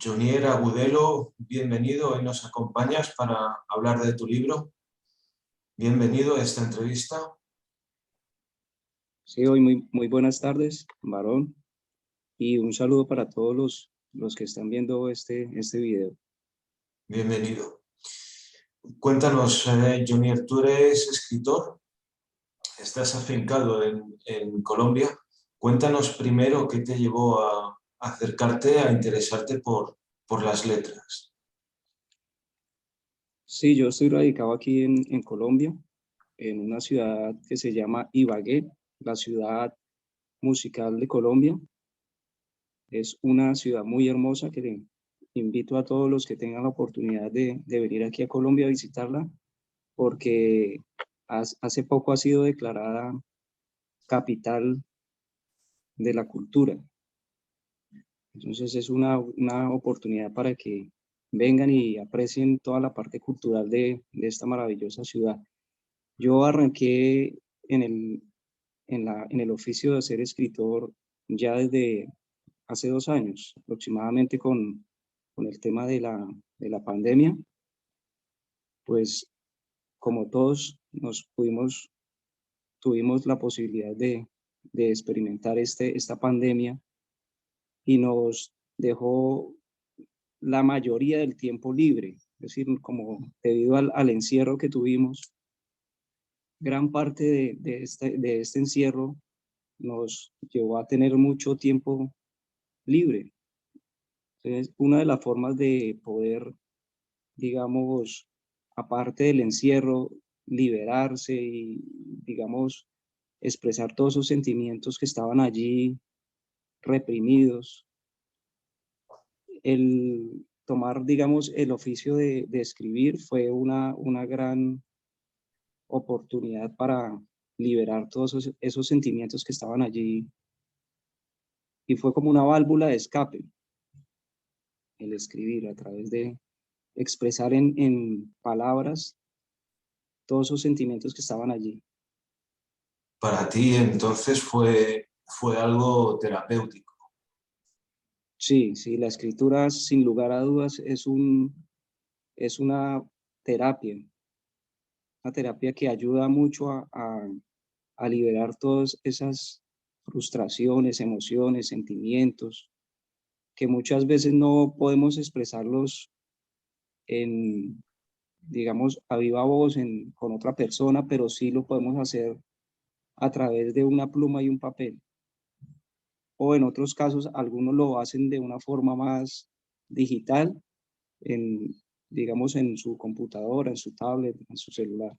Jonier Agudelo, bienvenido. Hoy nos acompañas para hablar de tu libro. Bienvenido a esta entrevista. Sí, hoy muy buenas tardes, Varón, y un saludo para todos los que están viendo este video. Bienvenido. Cuéntanos, Jonier, tú eres escritor, estás afincado en Colombia. Cuéntanos primero qué te llevó a acercarte, a interesarte por las letras. Sí, yo estoy radicado aquí en Colombia, en una ciudad que se llama Ibagué, la ciudad musical de Colombia. Es una ciudad muy hermosa que le invito a todos los que tengan la oportunidad de venir aquí a Colombia a visitarla, porque hace poco ha sido declarada capital de la cultura. Entonces es una oportunidad para que vengan y aprecien toda la parte cultural de esta maravillosa ciudad. Yo arranqué en el oficio de ser escritor ya desde hace 2 años, aproximadamente con el tema de la pandemia. Pues como todos tuvimos la posibilidad de experimentar esta pandemia y nos dejó la mayoría del tiempo libre, es decir, como debido al encierro que tuvimos, gran parte de este encierro nos llevó a tener mucho tiempo libre. Entonces, una de las formas de poder, digamos, aparte del encierro, liberarse y, digamos, expresar todos esos sentimientos que estaban allí reprimidos, el tomar, digamos, el oficio de escribir fue una gran oportunidad para liberar todos esos sentimientos que estaban allí, y fue como una válvula de escape el escribir a través de expresar en palabras todos esos sentimientos que estaban allí. Para ti, entonces, fue algo terapéutico. Sí, sí, la escritura sin lugar a dudas es una terapia que ayuda mucho a liberar todas esas frustraciones, emociones, sentimientos, que muchas veces no podemos expresarlos en, digamos, a viva voz con otra persona, pero sí lo podemos hacer a través de una pluma y un papel. O en otros casos, algunos lo hacen de una forma más digital, en, digamos, en su computadora, en su tablet, en su celular.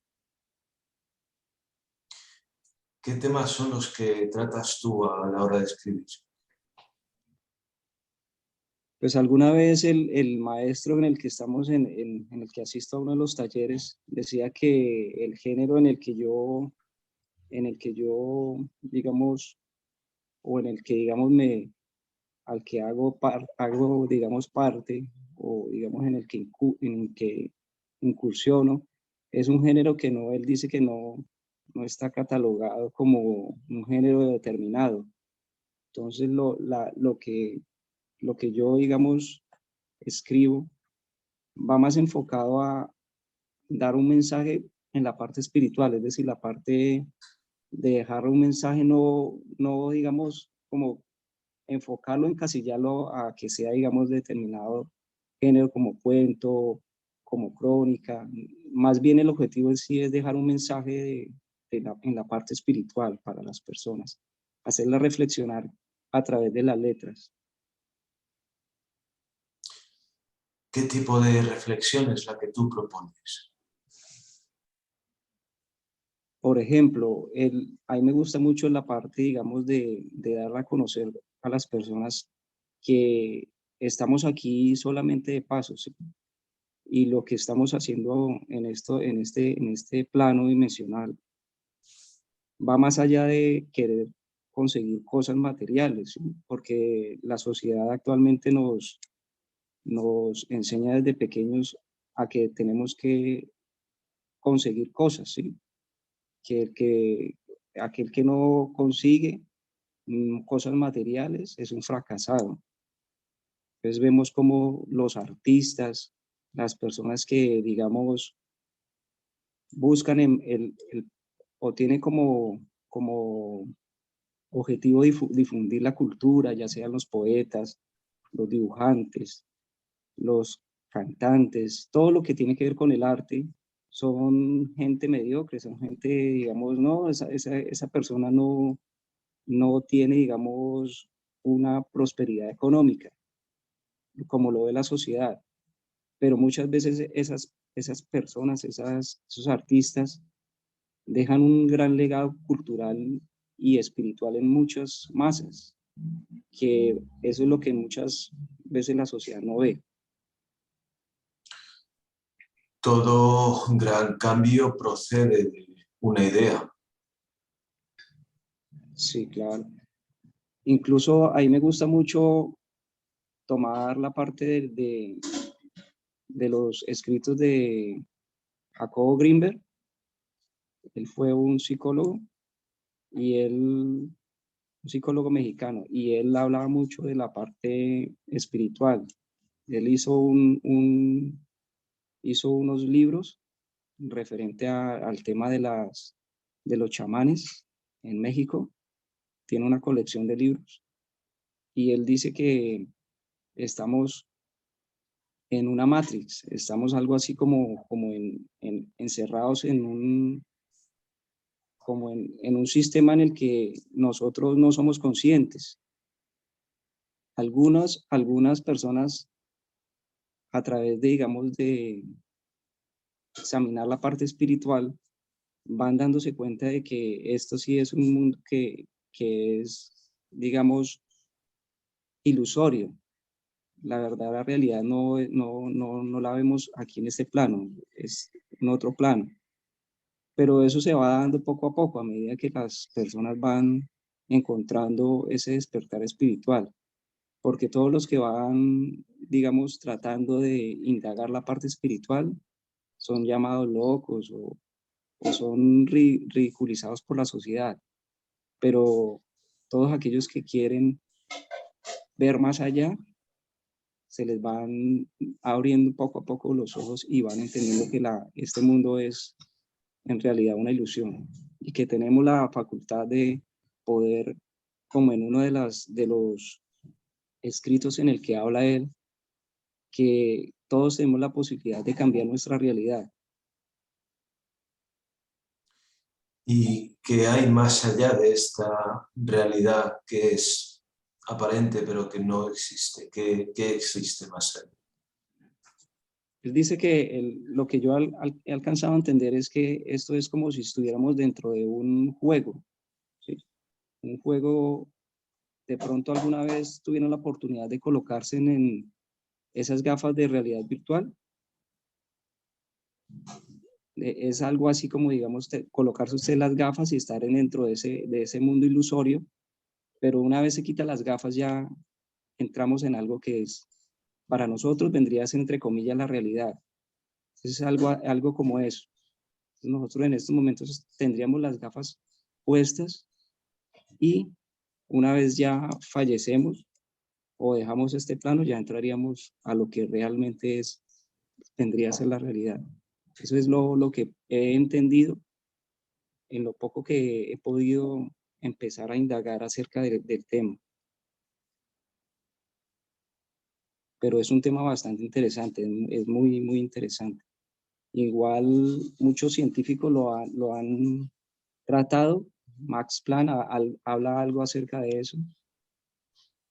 ¿Qué temas son los que tratas tú a la hora de escribir? Pues alguna vez el maestro en el que estamos, en el que asisto a uno de los talleres, decía que el género digamos, o en el que, digamos, al que hago, digamos, parte, o digamos, en el que incursiono, es un género que no, él dice que no está catalogado como un género determinado. Entonces, lo que yo, digamos, escribo va más enfocado a dar un mensaje en la parte espiritual, es decir, la parte de dejar un mensaje, no digamos, como enfocarlo, encasillarlo a que sea, digamos, determinado género como cuento, como crónica. Más bien el objetivo en sí es dejar un mensaje en la parte espiritual para las personas, hacerlas reflexionar a través de las letras. ¿Qué tipo de reflexión es la que tú propones? Por ejemplo, a mí me gusta mucho la parte, digamos, de dar a conocer a las personas que estamos aquí solamente de paso, ¿sí? Y lo que estamos haciendo en este plano dimensional va más allá de querer conseguir cosas materiales, ¿sí? Porque la sociedad actualmente nos enseña desde pequeños a que tenemos que conseguir cosas, ¿sí? Que aquel que no consigue cosas materiales es un fracasado. Entonces vemos como los artistas, las personas que, digamos, buscan o tienen como objetivo difundir la cultura, ya sean los poetas, los dibujantes, los cantantes, todo lo que tiene que ver con el arte, son gente mediocre, son gente, digamos, no, esa persona no tiene, digamos, una prosperidad económica, como lo ve la sociedad. Pero muchas veces esas personas, esos artistas, dejan un gran legado cultural y espiritual en muchas masas, que eso es lo que muchas veces la sociedad no ve. Todo gran cambio procede de una idea. Sí, claro. Incluso ahí me gusta mucho tomar la parte de los escritos de Jacobo Grinberg. Él fue un psicólogo un psicólogo mexicano, y él hablaba mucho de la parte espiritual. Él hizo unos libros referente al tema de los chamanes en México. Tiene una colección de libros y él dice que estamos en una matrix, estamos algo así como encerrados en un sistema en el que nosotros no somos conscientes. Algunas personas, a través de, digamos, de examinar la parte espiritual, van dándose cuenta de que esto sí es un mundo que es, digamos, ilusorio. La verdad, la realidad no la vemos aquí en este plano, es en otro plano. Pero eso se va dando poco a poco a medida que las personas van encontrando ese despertar espiritual, porque todos los que van, digamos, tratando de indagar la parte espiritual son llamados locos o son ridiculizados por la sociedad, pero todos aquellos que quieren ver más allá, se les van abriendo poco a poco los ojos y van entendiendo que este mundo es en realidad una ilusión y que tenemos la facultad de poder, como en uno de los escritos en el que habla él, que todos tenemos la posibilidad de cambiar nuestra realidad. ¿Y qué hay más allá de esta realidad que es aparente pero que no existe? ¿Qué existe más allá? Él dice que lo que yo he alcanzado a entender es que esto es como si estuviéramos dentro de un juego, ¿sí? Un juego, de pronto alguna vez tuvieron la oportunidad de colocarse en esas gafas de realidad virtual. Es algo así como, digamos, colocarse usted las gafas y estar dentro de ese mundo ilusorio, pero una vez se quita las gafas ya entramos en algo que es, para nosotros vendría a ser entre comillas la realidad. Entonces es algo como eso. Entonces nosotros en estos momentos tendríamos las gafas puestas y una vez ya fallecemos o dejamos este plano, ya entraríamos a lo que realmente vendría a ser la realidad. Eso es lo que he entendido en lo poco que he podido empezar a indagar acerca del tema. Pero es un tema bastante interesante, es muy, muy interesante. Igual muchos científicos lo han tratado. Max Planck habla algo acerca de eso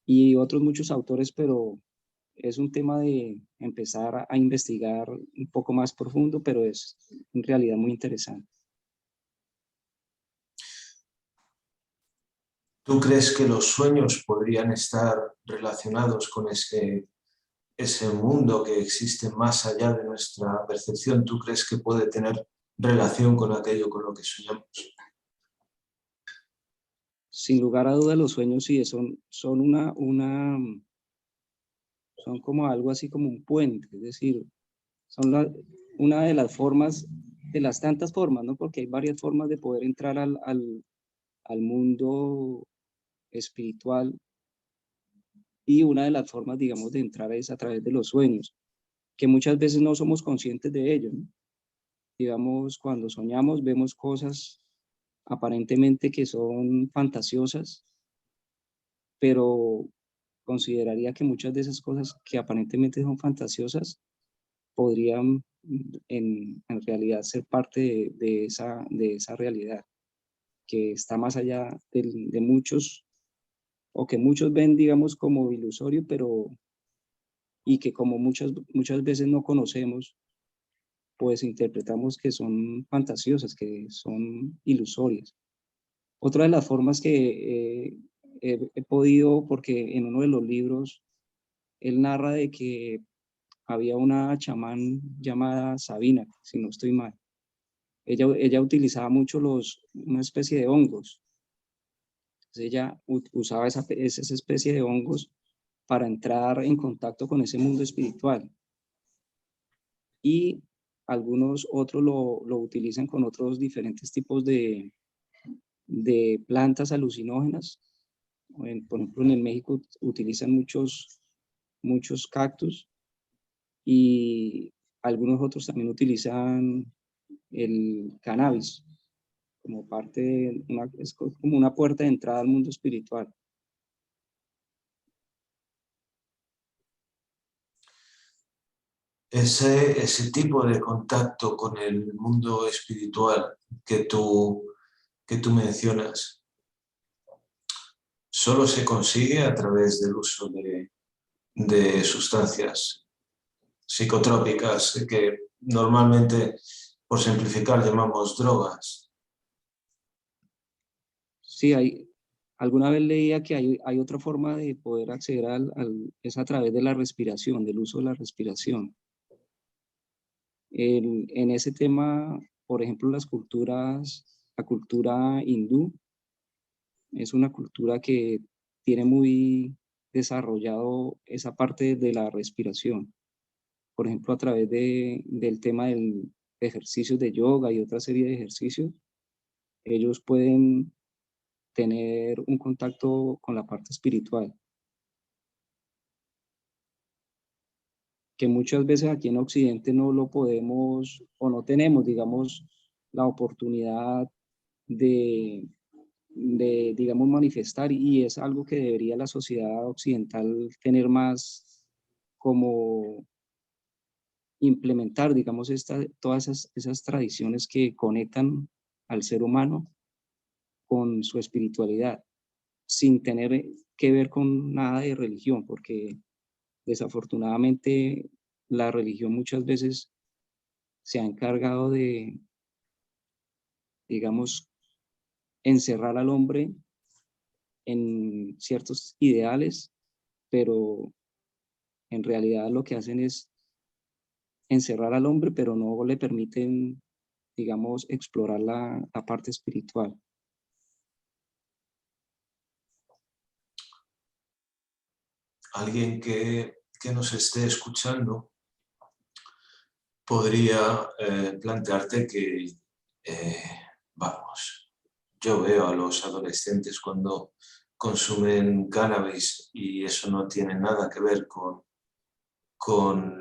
y otros muchos autores, pero es un tema de empezar a investigar un poco más profundo, pero es en realidad muy interesante. ¿Tú crees que los sueños podrían estar relacionados con ese mundo que existe más allá de nuestra percepción? ¿Tú crees que puede tener relación con aquello con lo que soñamos? Sin lugar a dudas, los sueños sí son son como algo así como un puente, es decir, son una de las formas, de las tantas formas, ¿no? Porque hay varias formas de poder entrar al mundo espiritual, Y una de las formas, digamos, de entrar es a través de los sueños, que muchas veces no somos conscientes de ello, ¿no? Digamos, cuando soñamos vemos cosas aparentemente que son fantasiosas, pero consideraría que muchas de esas cosas que aparentemente son fantasiosas podrían en realidad ser parte de esa realidad, que está más allá de muchos, o que muchos ven, digamos, como ilusorio, pero, y que como muchas veces no conocemos, pues interpretamos que son fantasiosas, que son ilusorias. Otra de las formas que he podido, porque en uno de los libros, él narra de que había una chamán llamada Sabina, si no estoy mal. Ella utilizaba mucho una especie de hongos. Entonces ella usaba esa especie de hongos para entrar en contacto con ese mundo espiritual. Y algunos otros lo utilizan con otros diferentes tipos de plantas alucinógenas. Por ejemplo, en México utilizan muchos cactus, y algunos otros también utilizan el cannabis como parte de es como una puerta de entrada al mundo espiritual. Ese tipo de contacto con el mundo espiritual que tú mencionas, solo se consigue a través del uso de sustancias psicotrópicas que normalmente, por simplificar, llamamos drogas. Sí, alguna vez leía que hay otra forma de poder acceder es a través de la respiración, del uso de la respiración. En ese tema, por ejemplo, la cultura hindú es una cultura que tiene muy desarrollado esa parte de la respiración. Por ejemplo, a través del tema del ejercicios de yoga y otra serie de ejercicios, ellos pueden tener un contacto con la parte espiritual, que muchas veces aquí en Occidente no lo podemos o no tenemos, digamos, la oportunidad de, digamos, manifestar, y es algo que debería la sociedad occidental tener más como implementar, digamos, todas esas tradiciones que conectan al ser humano con su espiritualidad, sin tener que ver con nada de religión, porque desafortunadamente la religión muchas veces se ha encargado de, digamos, encerrar al hombre en ciertos ideales, pero en realidad lo que hacen es encerrar al hombre, pero no le permiten, digamos, explorar la parte espiritual. Alguien que nos esté escuchando podría plantearte que, vamos, yo veo a los adolescentes cuando consumen cannabis y eso no tiene nada que ver con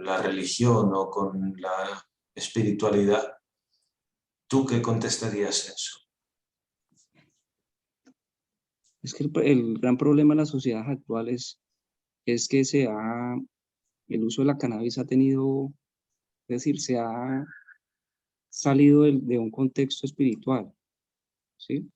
la religión o con la espiritualidad. ¿Tú qué contestarías a eso? Es que el gran problema de las sociedades actuales es que el uso de la cannabis ha tenido, es decir, se ha salido de un contexto espiritual, ¿sí?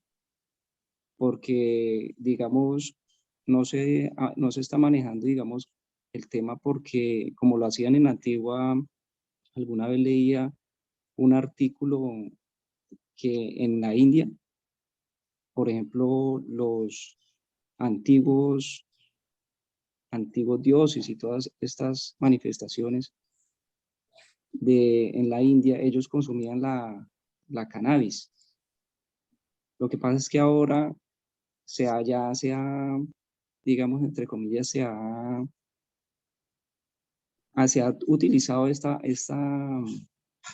Porque, digamos, no se está manejando, digamos, el tema, porque como lo hacían en la antigua, alguna vez leía un artículo que en la India, por ejemplo, los antiguos, antiguos dioses y todas estas manifestaciones en la India, ellos consumían la cannabis. Lo que pasa es que ahora se ha, digamos, entre comillas, se ha utilizado esta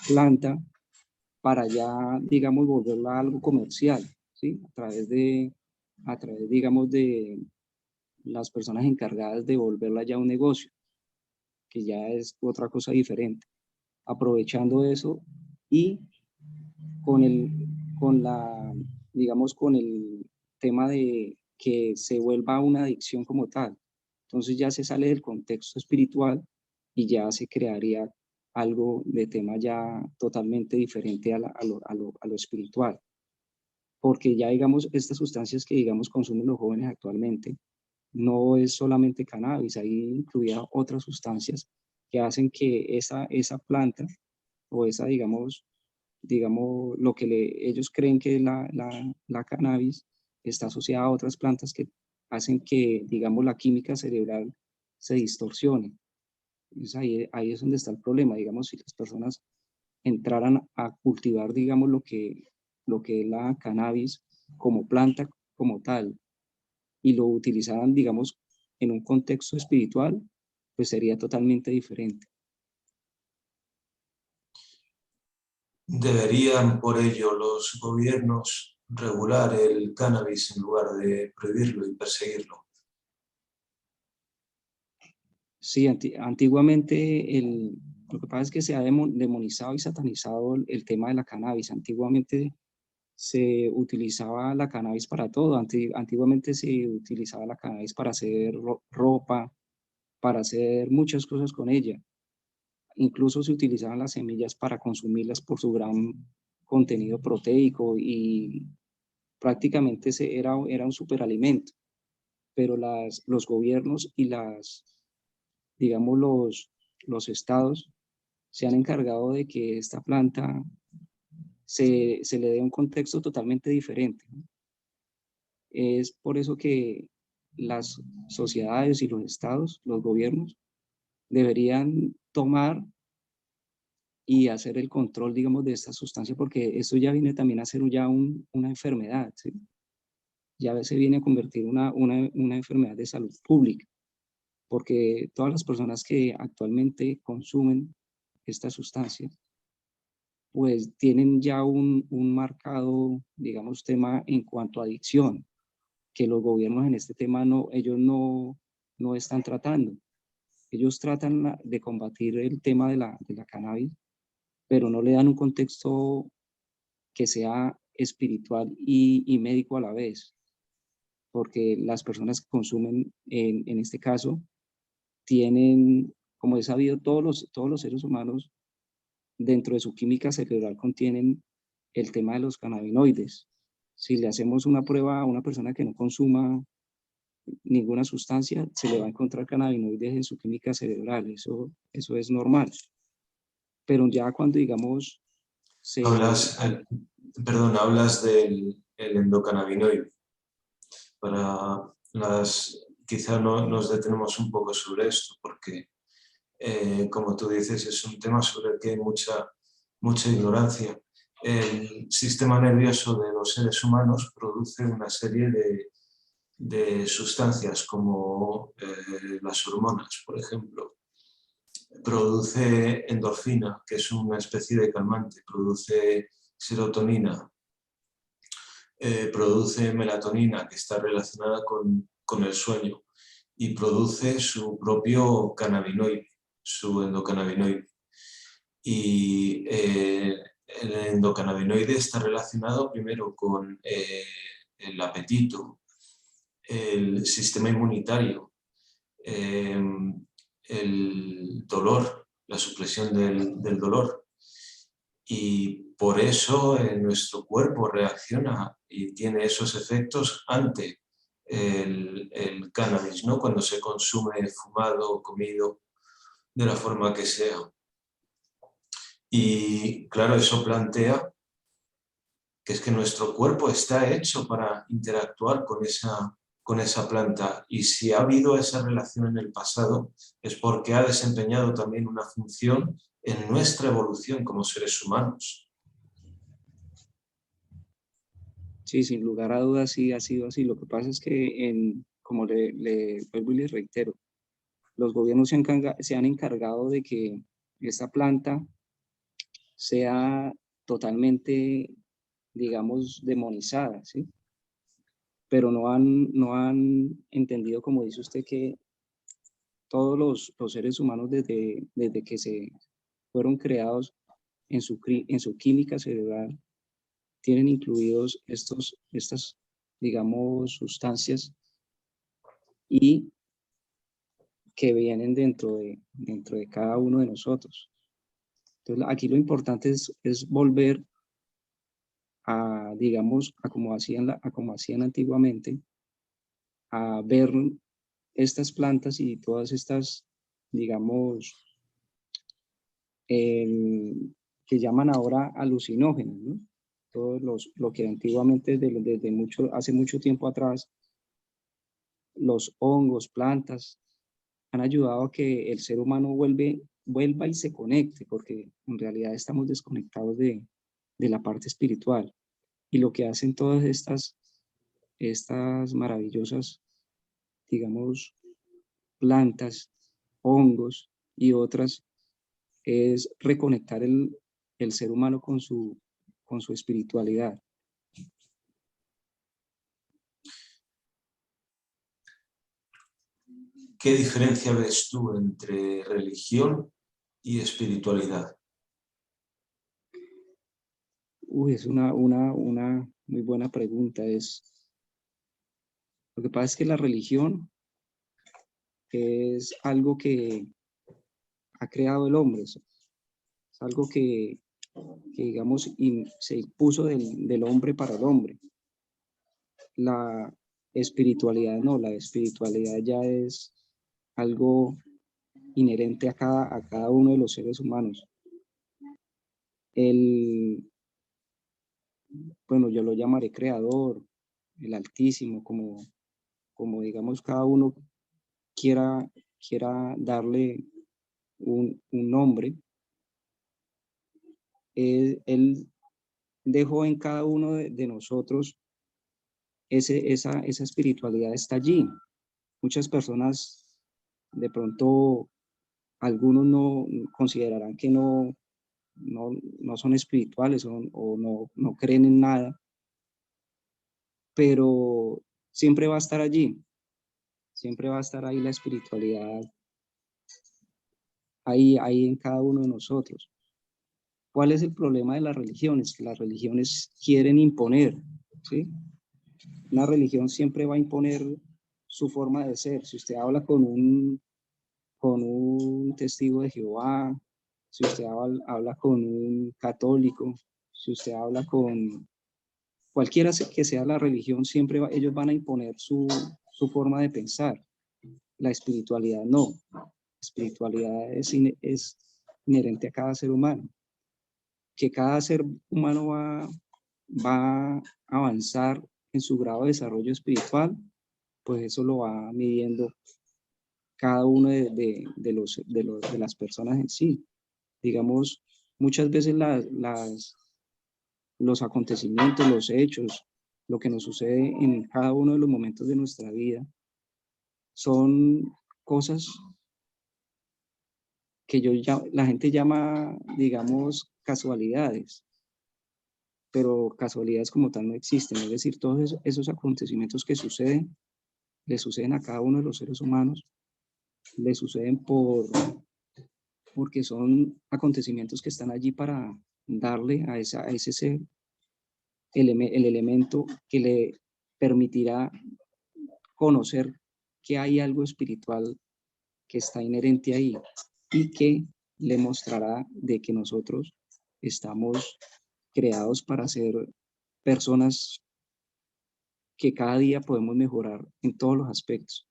planta para ya, digamos, volverla algo comercial, ¿sí? A través, digamos, las personas encargadas de volverla ya un negocio, que ya es otra cosa diferente. Aprovechando eso y con digamos, con el tema de que se vuelva una adicción como tal. Entonces ya se sale del contexto espiritual y ya se crearía algo de tema ya totalmente diferente a lo espiritual. Porque ya, digamos, estas sustancias que, digamos, consumen los jóvenes actualmente, no es solamente cannabis, hay incluidas otras sustancias que hacen que esa planta o esa, digamos, lo que ellos creen que es la cannabis, está asociada a otras plantas que hacen que, digamos, la química cerebral se distorsione. Entonces ahí es donde está el problema, digamos, si las personas entraran a cultivar, digamos, lo que es la cannabis como planta, como tal, y lo utilizaran, digamos, en un contexto espiritual, pues sería totalmente diferente. ¿Deberían por ello los gobiernos regular el cannabis en lugar de prohibirlo y perseguirlo? Sí, antiguamente lo que pasa es que se ha demonizado y satanizado el tema de la cannabis. Antiguamente se utilizaba la cannabis para todo. Antiguamente se utilizaba la cannabis para hacer ropa, para hacer muchas cosas con ella. Incluso se utilizaban las semillas para consumirlas por su gran contenido proteico y prácticamente era un superalimento. Pero los gobiernos y digamos, los estados se han encargado de que esta planta se le dé un contexto totalmente diferente, ¿no? Es por eso que las sociedades y los estados, los gobiernos, deberían tomar y hacer el control, digamos, de esta sustancia, porque esto ya viene también a ser ya una enfermedad, ¿sí? Ya se viene a convertir una enfermedad de salud pública, porque todas las personas que actualmente consumen esta sustancia, pues tienen ya un marcado, digamos, tema en cuanto a adicción, que los gobiernos en este tema ellos no están tratando. Ellos tratan de combatir el tema de la cannabis, pero no le dan un contexto que sea espiritual y médico a la vez, porque las personas que consumen, en este caso, tienen, como es sabido, todos los seres humanos dentro de su química cerebral contienen el tema de los cannabinoides. Si le hacemos una prueba a una persona que no consuma ninguna sustancia, se le va a encontrar cannabinoides en su química cerebral, eso es normal. Pero ya cuando, digamos, se... Hablas, perdón, hablas del el endocannabinoide. Quizá no, nos detenemos un poco sobre esto, porque como tú dices, es un tema sobre el que hay mucha ignorancia. El sistema nervioso de los seres humanos produce una serie de sustancias como las hormonas, por ejemplo. Produce endorfina, que es una especie de calmante, produce serotonina, produce melatonina, que está relacionada con el sueño, y produce su propio cannabinoide, su endocannabinoide. Y el endocannabinoide está relacionado primero con el apetito, el sistema inmunitario, el dolor, la supresión del dolor. Y por eso nuestro cuerpo reacciona y tiene esos efectos ante el cannabis, ¿no? Cuando se consume fumado o comido de la forma que sea. Y claro, eso plantea que es que nuestro cuerpo está hecho para interactuar con esa planta, y si ha habido esa relación en el pasado es porque ha desempeñado también una función en nuestra evolución como seres humanos. Sí, sin lugar a dudas, sí ha sido así. Lo que pasa es que, como le vuelvo y le reitero, los gobiernos se han encargado de que esta planta sea totalmente, digamos, demonizada, ¿sí? pero no han entendido, como dice usted, que todos los seres humanos desde que se fueron creados en su química cerebral tienen incluidos estas, digamos, sustancias y que vienen dentro de cada uno de nosotros. Entonces, aquí lo importante es volver a, digamos, a como hacían antiguamente, a ver estas plantas y todas estas, digamos, que llaman ahora alucinógenos, ¿no? Lo que antiguamente, hace mucho tiempo atrás, los hongos, plantas, han ayudado a que el ser humano vuelva y se conecte, porque en realidad estamos desconectados de la parte espiritual. Y lo que hacen todas estas maravillosas, digamos, plantas, hongos y otras, es reconectar el ser humano con su espiritualidad. ¿Qué diferencia ves tú entre religión y espiritualidad? Es una muy buena pregunta. Lo que pasa es que la religión es algo que ha creado el hombre, es algo que digamos, se impuso del hombre para el hombre. La espiritualidad no, la espiritualidad ya es algo inherente a cada uno de los seres humanos. Bueno, yo lo llamaré creador, el Altísimo, como digamos cada uno quiera darle un nombre. Él dejó en cada uno de nosotros esa espiritualidad está allí. Muchas personas, de pronto, algunos no considerarán que no son espirituales o no creen en nada, pero siempre va a estar allí, siempre va a estar ahí la espiritualidad, ahí en cada uno de nosotros. ¿Cuál es el problema de las religiones? Que las religiones quieren imponer, ¿sí? Una religión siempre va a imponer su forma de ser. Si usted habla con un testigo de Jehová, si usted habla con un católico, si usted habla con cualquiera que sea la religión, ellos van a imponer su forma de pensar. La espiritualidad no. La espiritualidad es inherente a cada ser humano. Que cada ser humano va a avanzar en su grado de desarrollo espiritual, pues eso lo va midiendo cada uno de las personas en sí. Digamos, muchas veces los acontecimientos, los hechos, lo que nos sucede en cada uno de los momentos de nuestra vida, son cosas que la gente llama, digamos, casualidades, pero casualidades como tal no existen. Es decir, todos esos acontecimientos que suceden, le suceden a cada uno de los seres humanos, le suceden porque son acontecimientos que están allí para darle a ese ser el elemento que le permitirá conocer que hay algo espiritual que está inherente ahí y que le mostrará de que nosotros estamos creados para ser personas que cada día podemos mejorar en todos los aspectos.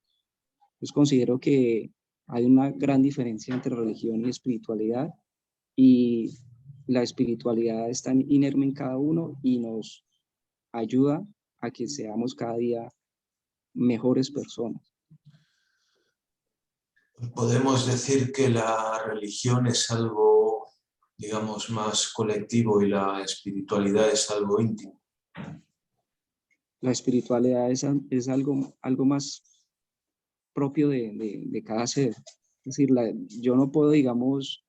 Pues considero que hay una gran diferencia entre religión y espiritualidad, y la espiritualidad está inerme en cada uno y nos ayuda a que seamos cada día mejores personas. Podemos decir que la religión es algo, digamos, más colectivo y la espiritualidad es algo íntimo. La espiritualidad es algo más propio de cada ser. Es decir, yo no puedo, digamos,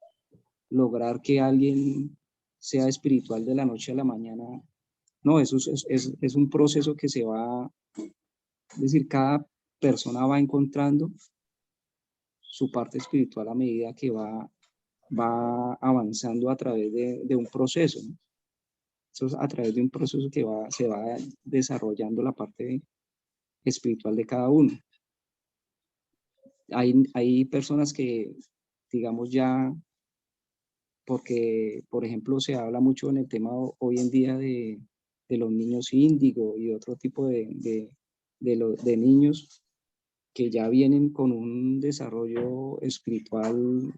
lograr que alguien sea espiritual de la noche a la mañana. No, eso es un proceso que se va Es decir, cada persona va encontrando su parte espiritual a medida que va avanzando a través de un proceso, ¿no? Eso es a través de un proceso que se va desarrollando la parte espiritual de cada uno. Hay personas que, digamos, ya, porque, por ejemplo, se habla mucho en el tema hoy en día de los niños índigo y otro tipo de niños que ya vienen con un desarrollo espiritual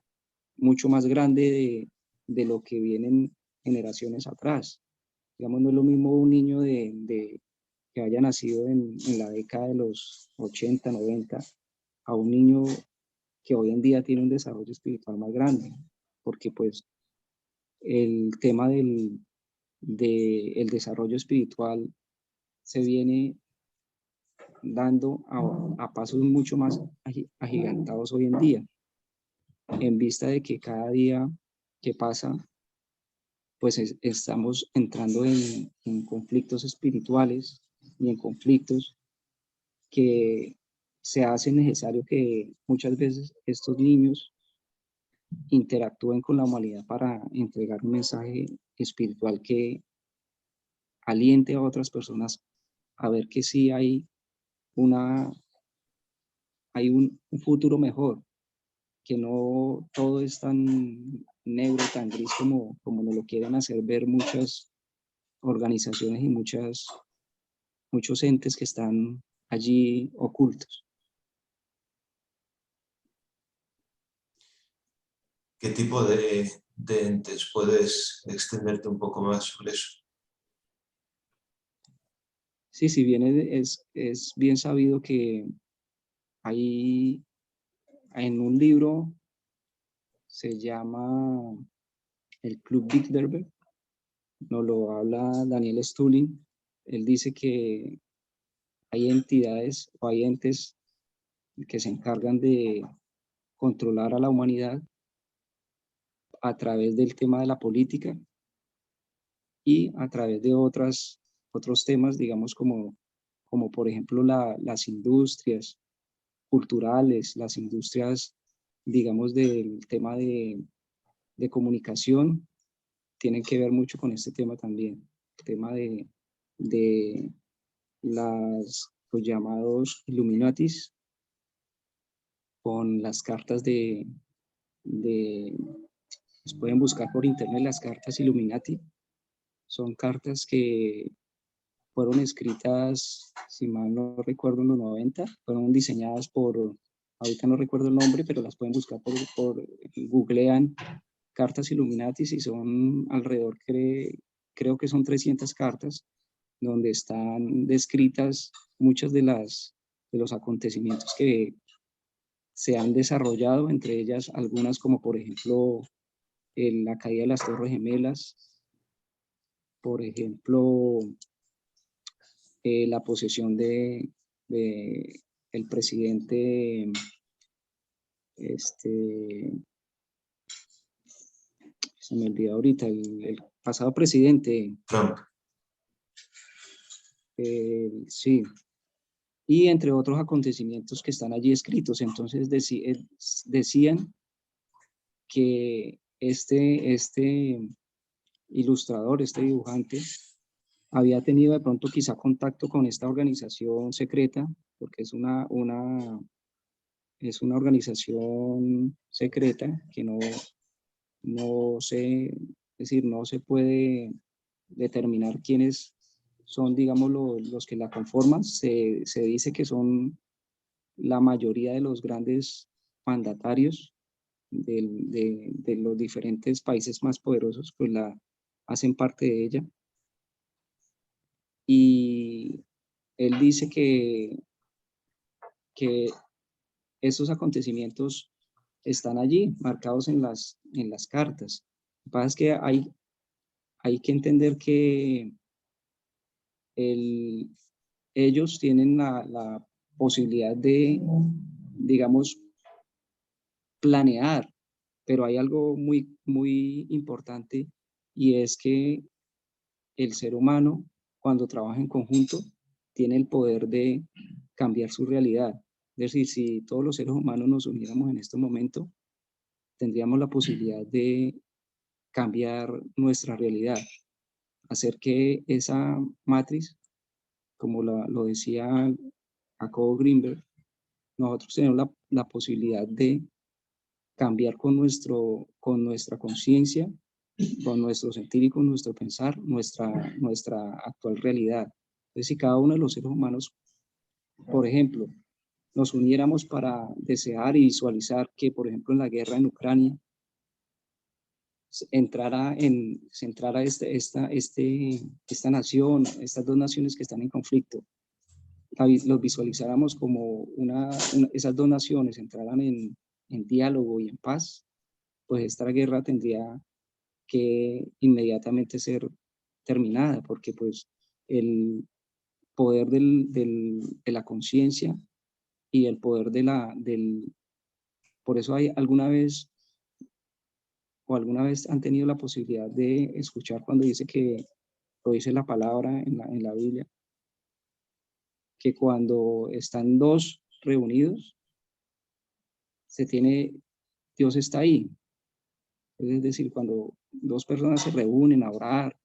mucho más grande de lo que vienen generaciones atrás. Digamos, no es lo mismo un niño que haya nacido en la década de los 80, 90, a un niño que hoy en día tiene un desarrollo espiritual más grande, porque pues el tema del desarrollo espiritual se viene dando a pasos mucho más agigantados hoy en día, en vista de que cada día que pasa, pues estamos entrando en conflictos espirituales y en conflictos que se hace necesario que muchas veces estos niños interactúen con la humanidad para entregar un mensaje espiritual que aliente a otras personas a ver que sí hay un futuro mejor, que no todo es tan negro, tan gris como nos lo quieren hacer ver muchas organizaciones y muchos entes que están allí ocultos. ¿Qué tipo de entes? ¿Puedes extenderte un poco más sobre eso? Sí, si bien es bien sabido que hay en un libro, se llama El Club Bilderberg, nos lo habla Daniel Stulin. Él dice que hay entidades o hay entes que se encargan de controlar a la humanidad a través del tema de la política y a través de otros temas, digamos, como por ejemplo las industrias culturales, las industrias, digamos, del tema de comunicación, tienen que ver mucho con este tema también, el tema de los llamados Illuminatis, con las cartas pues pueden buscar por internet las cartas Illuminati. Son cartas que fueron escritas, si mal no recuerdo, en los 90, fueron diseñadas ahorita no recuerdo el nombre, pero las pueden buscar googlean cartas Illuminatis y son alrededor, creo que son 300 cartas, donde están descritas muchas de los acontecimientos que se han desarrollado, entre ellas algunas como por ejemplo la caída de las Torres Gemelas, por ejemplo la posesión de el presidente, se me olvidó ahorita, el pasado presidente, Trump. sí, y entre otros acontecimientos que están allí escritos. Entonces decían que este ilustrador, este dibujante, había tenido de pronto quizá contacto con esta organización secreta, porque es una organización secreta que no se, es decir, no se puede determinar quiénes son, digamos, los que la conforman. Se dice que son la mayoría de los grandes mandatarios de los diferentes países más poderosos, pues hacen parte de ella. Y él dice que estos acontecimientos están allí, marcados en las cartas. Lo que pasa es que hay que entender que ellos tienen la posibilidad de, digamos, planear, pero hay algo muy importante y es que el ser humano, cuando trabaja en conjunto, tiene el poder de cambiar su realidad. Es decir, si todos los seres humanos nos uniéramos en este momento, tendríamos la posibilidad de cambiar nuestra realidad, hacer que esa matriz, como lo decía Jacobo Greenberg, nosotros tenemos la posibilidad de cambiar con nuestra conciencia, con nuestro sentir y con nuestro pensar, nuestra actual realidad. Entonces, si cada uno de los seres humanos, por ejemplo, nos uniéramos para desear y visualizar que, por ejemplo, en la guerra en Ucrania, se entrara esta nación, estas dos naciones que están en conflicto, los visualizáramos como esas dos naciones entraran en diálogo y en paz, pues esta guerra tendría que inmediatamente ser terminada, porque pues el poder de la conciencia y el poder por eso hay alguna vez han tenido la posibilidad de escuchar cuando lo dice la palabra en la Biblia, que cuando están dos reunidos, Dios está ahí. Es decir, cuando dos personas se reúnen a orar,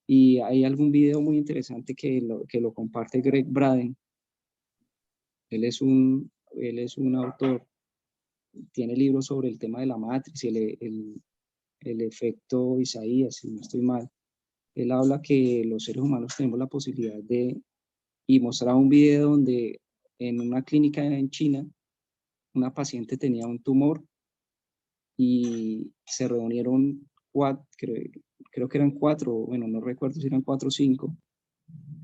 y hay algún video muy interesante que lo comparte Greg Braden. Él es un autor, tiene libros sobre el tema de la matriz y el efecto Isaías, si no estoy mal. Él habla que los seres humanos tenemos la posibilidad y mostraba un video donde en una clínica en China, una paciente tenía un tumor y se reunieron creo que eran cuatro, bueno, no recuerdo si eran 4 o 5,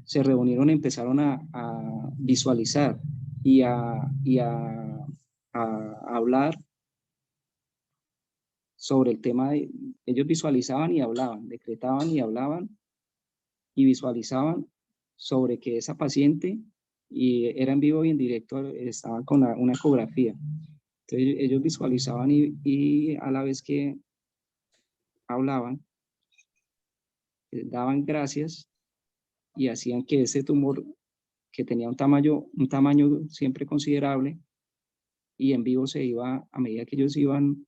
se reunieron y empezaron a visualizar y a hablar sobre el tema ellos visualizaban y hablaban, decretaban y hablaban y visualizaban sobre que esa paciente, y era en vivo y en directo, estaban con una ecografía. Entonces ellos visualizaban y a la vez que hablaban, daban gracias y hacían que ese tumor, que tenía un tamaño siempre considerable, y en vivo a medida que ellos iban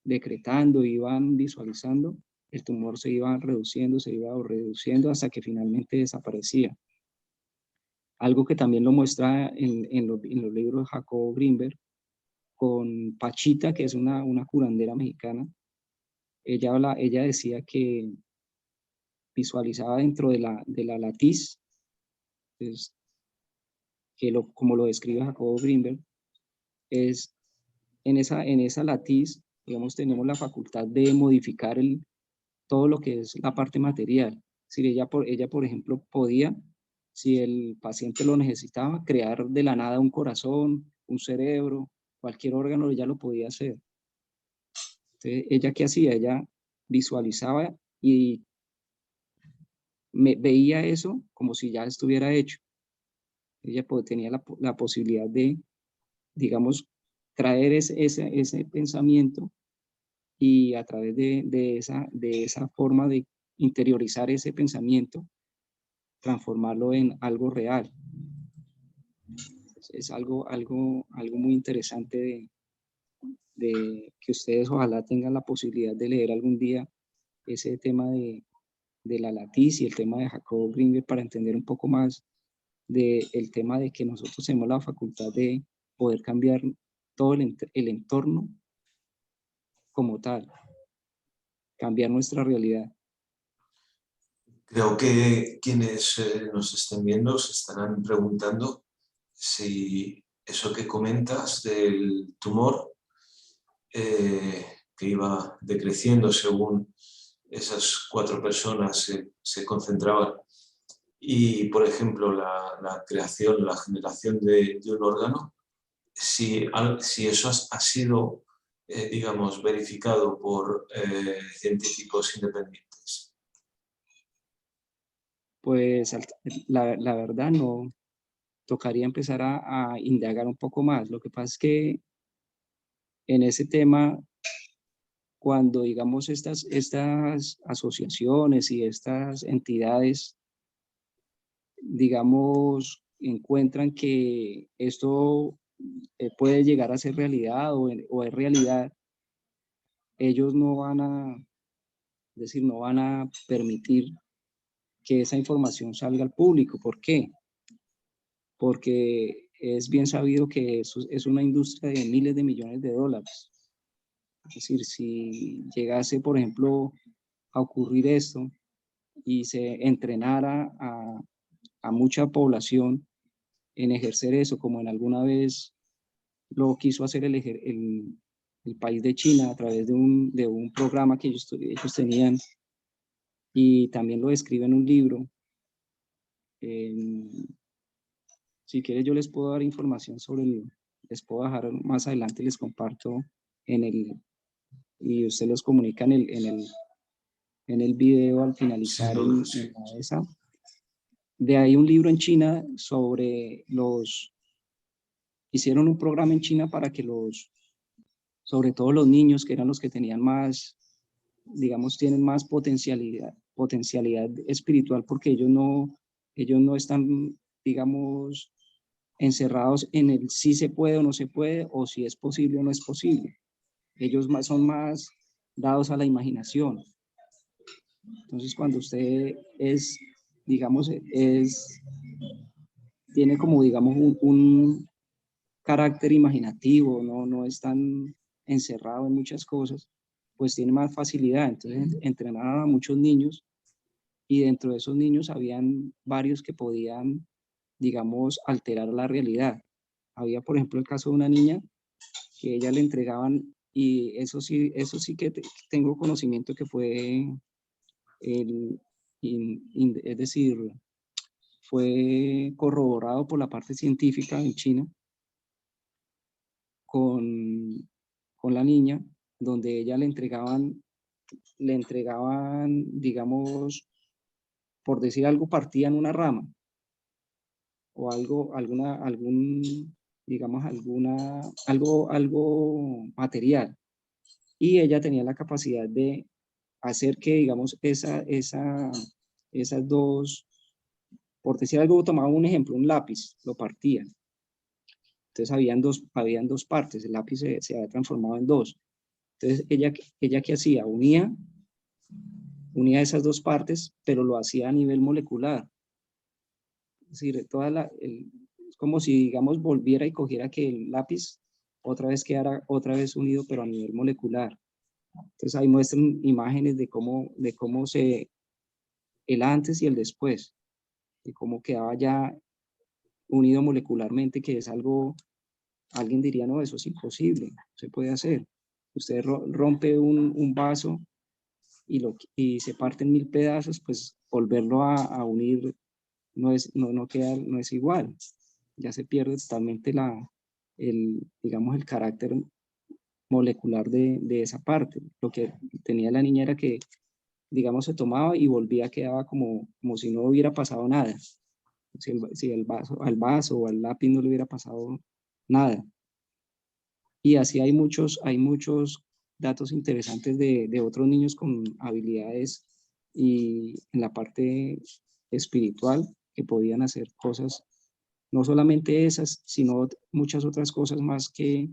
decretando, iban visualizando, el tumor se iba reduciendo hasta que finalmente desaparecía. Algo que también lo muestra en los libros de Jacobo Greenberg, con Pachita, que es una curandera mexicana. Ella decía que visualizaba dentro de la latiz, pues, como lo describe Jacobo Greenberg, es en esa latiz, digamos, tenemos la facultad de modificar todo lo que es la parte material. Si ella, por ejemplo, podía, si el paciente lo necesitaba, crear de la nada un corazón, un cerebro, cualquier órgano, ella lo podía hacer. Entonces, ¿ella qué hacía? Ella visualizaba y veía eso como si ya estuviera hecho. Ella tenía la posibilidad de, digamos, traer ese pensamiento y a través de esa forma de interiorizar ese pensamiento, transformarlo en algo real. Es algo muy interesante de que ustedes ojalá tengan la posibilidad de leer algún día ese tema de la latiz y el tema de Jacobo Greenberg, para entender un poco más del tema de que nosotros tenemos la facultad de poder cambiar todo el entorno como tal, cambiar nuestra realidad. Creo que quienes nos estén viendo se estarán preguntando si eso que comentas del tumor que iba decreciendo según esas 4 personas se concentraban y, por ejemplo, la creación, la generación de un órgano, si eso ha sido, digamos, verificado por científicos independientes. Pues la verdad no, tocaría empezar a indagar un poco más. Lo que pasa es que en ese tema, cuando digamos estas asociaciones y estas entidades digamos, encuentran que esto puede llegar a ser realidad o es realidad, ellos no van a, es decir, no van a permitir que esa información salga al público. ¿Por qué? Porque es bien sabido que eso es una industria de miles de millones de dólares. Es decir, si llegase, por ejemplo, a ocurrir esto y se entrenara a mucha población en ejercer eso, como en alguna vez lo quiso hacer el país de China a través de un programa que ellos tenían, y también lo describe en un libro. Si quieres yo les puedo dar información sobre les puedo dejar más adelante, les comparto y usted los comunica en el video al finalizar Sin duda, sí. en esa. De ahí un libro en China sobre hicieron un programa en China para que sobre todo los niños, que eran los que tenían más, digamos, tienen más potencialidad espiritual, porque ellos no están, digamos, encerrados en el si se puede o no se puede, o si es posible o no es posible. Ellos son más dados a la imaginación. Entonces, cuando usted digamos, tiene como, digamos, un carácter imaginativo, no es tan encerrado en muchas cosas, pues tiene más facilidad. Entonces, entrenaron a muchos niños, y dentro de esos niños habían varios que podían, digamos, alterar la realidad. Había, por ejemplo, el caso de una niña que ella le entregaban, y eso sí que tengo conocimiento que fue, es decir, fue corroborado por la parte científica en China con la niña, donde ella le entregaban, digamos, por decir algo, partían una rama o algo, digamos, algo material, y ella tenía la capacidad de hacer que, digamos, esas dos, por decir algo, tomaba un ejemplo, un lápiz, lo partían. Entonces habían dos partes, el lápiz se había transformado en dos. Entonces ella ¿qué hacía? Unía esas dos partes, pero lo hacía a nivel molecular. Es decir, es como si, digamos, volviera y cogiera que el lápiz otra vez quedara otra vez unido, pero a nivel molecular. Entonces ahí muestran imágenes de cómo el antes y el después, de cómo quedaba ya unido molecularmente, que es algo, alguien diría, no, eso es imposible, se puede hacer. Usted rompe un vaso y se parte en 1000 pedazos, pues volverlo a unir no es igual. Ya se pierde totalmente digamos, el carácter molecular de esa parte. Lo que tenía la niña era que, digamos, se tomaba y volvía, quedaba como si no hubiera pasado nada. Si al vaso o al lápiz no le hubiera pasado nada. Y así hay muchos datos interesantes de otros niños con habilidades y en la parte espiritual, que podían hacer cosas, no solamente esas, sino muchas otras cosas más que,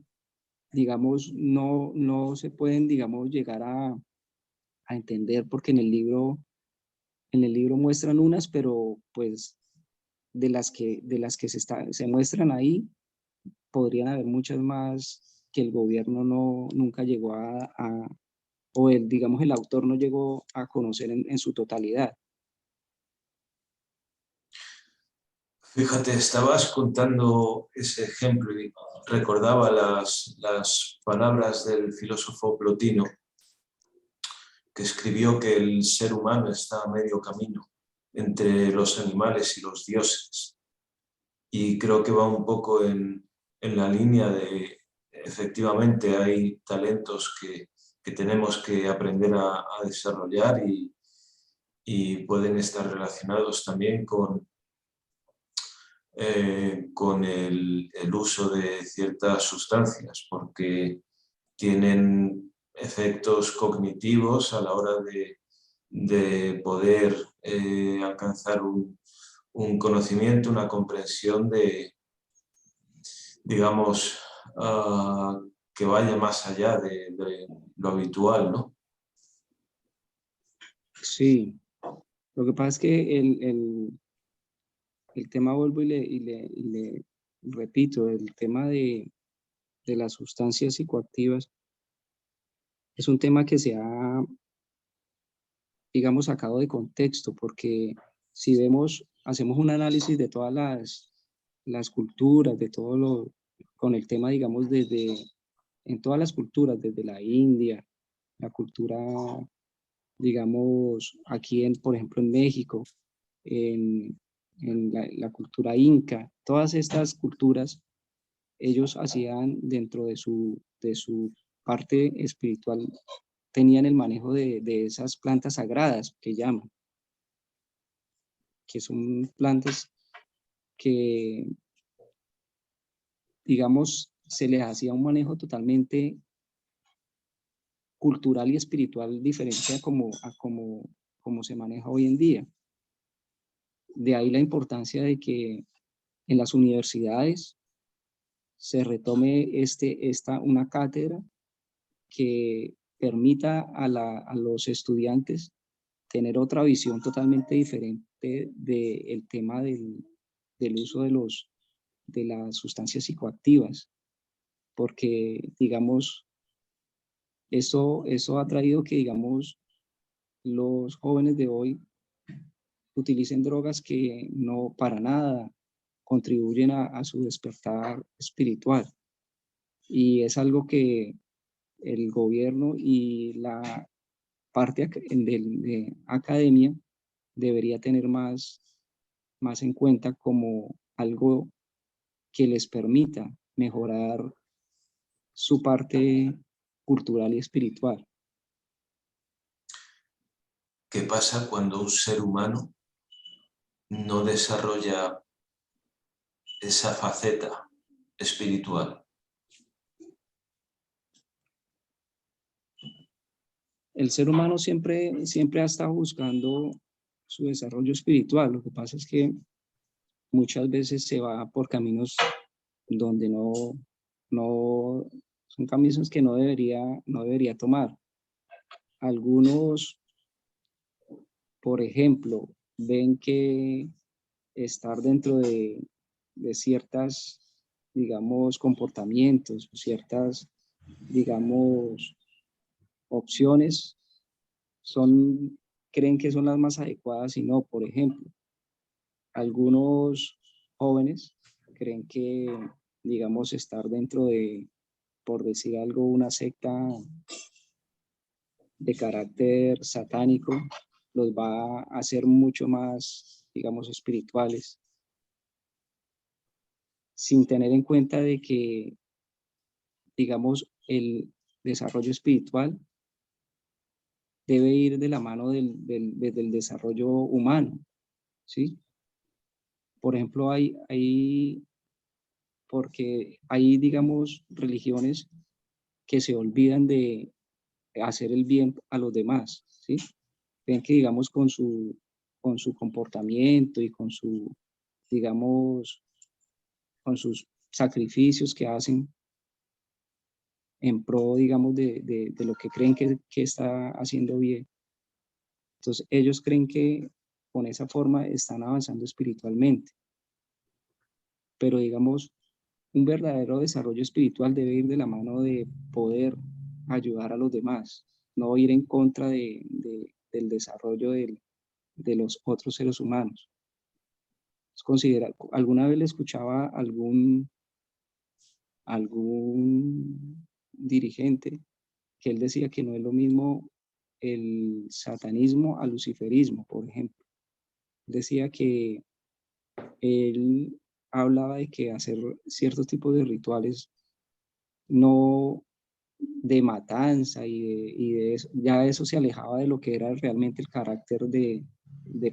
digamos, no se pueden, digamos, llegar a entender, porque en el libro muestran unas, pero pues de las que se muestran ahí, podrían haber muchas más que el gobierno nunca llegó o digamos, el autor no llegó a conocer en su totalidad. Fíjate, estabas contando ese ejemplo y recordaba las palabras del filósofo Plotino, que escribió que el ser humano está a medio camino entre los animales y los dioses. Y creo que va un poco en la línea de, efectivamente, hay talentos que tenemos que aprender a desarrollar y pueden estar relacionados también con el uso de ciertas sustancias, porque tienen efectos cognitivos a la hora de poder alcanzar un conocimiento, una comprensión de, digamos, que vaya más allá de lo habitual, ¿no? Sí, lo que pasa es que el tema, vuelvo y le repito, el tema de las sustancias psicoactivas es un tema que se ha, digamos, sacado de contexto, porque si vemos, hacemos un análisis de todas las culturas, de todo lo, con el tema, digamos, en todas las culturas, desde la India, la cultura, digamos, aquí, por ejemplo, en México, en la cultura inca, todas estas culturas, ellos hacían dentro de su parte espiritual, tenían el manejo de esas plantas sagradas que llaman, que son plantas que, digamos, se les hacía un manejo totalmente cultural y espiritual diferente como se maneja hoy en día. De ahí la importancia de que en las universidades se retome una cátedra que permita a los estudiantes tener otra visión totalmente diferente del tema del uso de las sustancias psicoactivas, porque, digamos, eso ha traído que, digamos, los jóvenes de hoy utilicen drogas que no para nada contribuyen a su despertar espiritual. Y es algo que el gobierno y la parte de academia debería tener más en cuenta como algo que les permita mejorar su parte cultural y espiritual. ¿Qué pasa cuando un ser humano no desarrolla esa faceta espiritual? El ser humano siempre ha estado buscando su desarrollo espiritual. Lo que pasa es que muchas veces se va por caminos donde no son caminos que no debería tomar. Algunos, por ejemplo, ven que estar dentro de ciertas, digamos, comportamientos, ciertas, digamos, opciones, creen que son las más adecuadas y no. Por ejemplo, algunos jóvenes creen que, digamos, estar dentro por decir algo, una secta de carácter satánico los va a hacer mucho más, digamos, espirituales, sin tener en cuenta de que, digamos, el desarrollo espiritual debe ir de la mano del desarrollo humano, ¿sí? Por ejemplo, porque hay, digamos, religiones que se olvidan de hacer el bien a los demás, ¿sí? Ven que, digamos, con su comportamiento y digamos, con sus sacrificios que hacen en pro, digamos, de lo que creen que está haciendo bien. Entonces, ellos creen que con esa forma están avanzando espiritualmente, pero, digamos, un verdadero desarrollo espiritual debe ir de la mano de poder ayudar a los demás, no ir en contra del desarrollo de los otros seres humanos. Alguna vez le escuchaba algún dirigente que él decía que no es lo mismo el satanismo al luciferismo, por ejemplo. Decía que él hablaba de que hacer ciertos tipos de rituales no de matanza y de eso, ya eso se alejaba de lo que era realmente el carácter de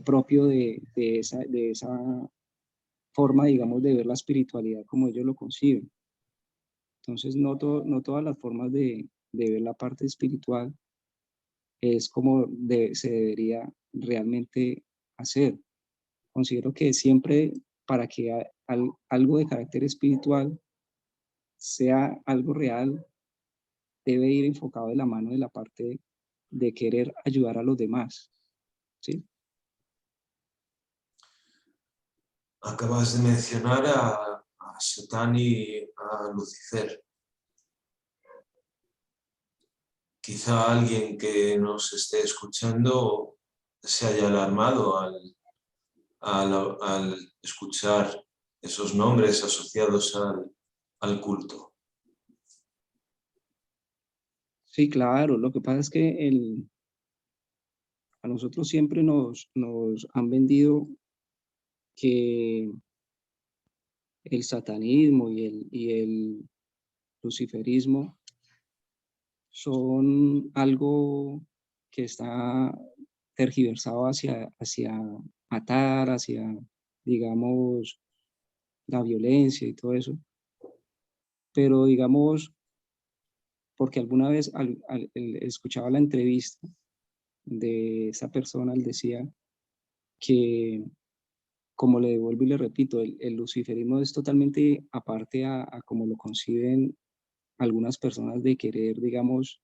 propio de esa forma, digamos, de ver la espiritualidad como ellos lo conciben. Entonces, no todas las formas de ver la parte espiritual es como se debería realmente hacer. considero que siempre para que algo de carácter espiritual sea algo real, debe ir enfocado de la mano de la parte de querer ayudar a los demás, ¿sí? Acabas de mencionar a Satán y a Lucifer. Quizá alguien que nos esté escuchando se haya alarmado al escuchar esos nombres asociados al culto. Sí, claro, lo que pasa es que a nosotros siempre nos han vendido que el satanismo y el luciferismo son algo que está tergiversado hacia matar, hacia, digamos, la violencia y todo eso. Pero, digamos, porque alguna vez escuchaba la entrevista de esa persona, él decía que, como le devuelvo y le repito, el luciferismo es totalmente aparte a como lo conciben algunas personas de querer, digamos,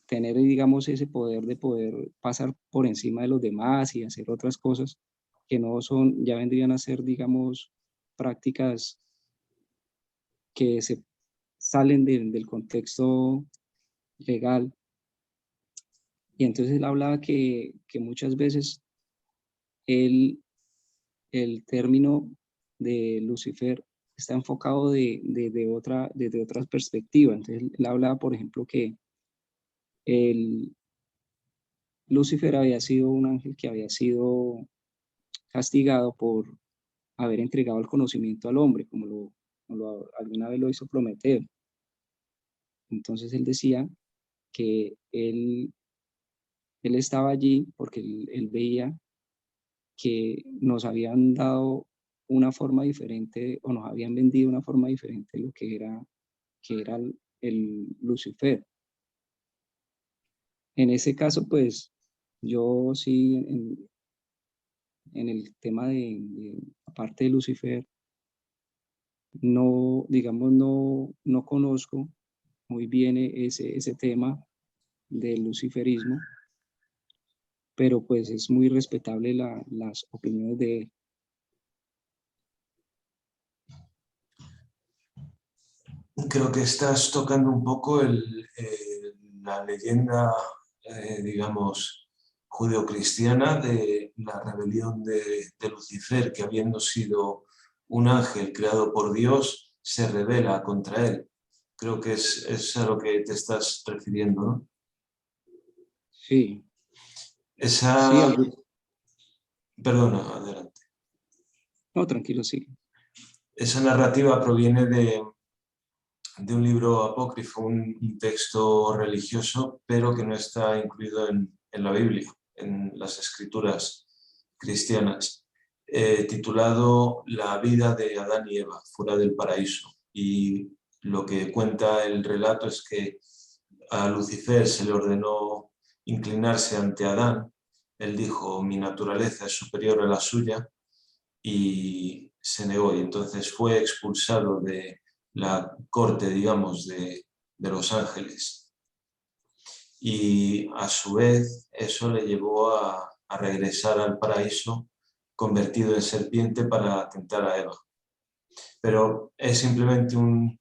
tener, digamos, ese poder de poder pasar por encima de los demás y hacer otras cosas que no son, ya vendrían a ser, digamos, prácticas que se salen del contexto legal. Y entonces él hablaba que muchas veces él, el término de Lucifer está enfocado desde otra perspectiva. Entonces él hablaba, por ejemplo, que el Lucifer había sido un ángel que había sido castigado por haber entregado el conocimiento al hombre, alguna vez lo hizo Prometeo. Entonces él decía que él estaba allí porque él veía que nos habían dado una forma diferente o nos habían vendido una forma diferente de lo que era el Lucifer. En ese caso, pues yo sí, en el tema aparte de Lucifer, no, digamos, no conozco muy bien ese tema del luciferismo, pero pues es muy respetable las opiniones de él. Creo que estás tocando un poco la leyenda, digamos, judeocristiana de la rebelión de Lucifer, que habiendo sido un ángel creado por Dios, se rebela contra él. Creo que es a lo que te estás refiriendo, ¿no? Sí, sí, Esa, perdona, adelante. no, tranquilo, sí. Esa narrativa proviene de un libro apócrifo, un texto religioso, pero que no está incluido en la Biblia, en las escrituras cristianas, titulado La vida de Adán y Eva, fuera del paraíso. Y lo que cuenta el relato es que a Lucifer se le ordenó inclinarse ante Adán. Él dijo, mi naturaleza es superior a la suya, y se negó, y entonces fue expulsado de la corte, digamos, de los ángeles. Y a su vez eso le llevó a regresar al paraíso convertido en serpiente para tentar a Eva. Pero es simplemente un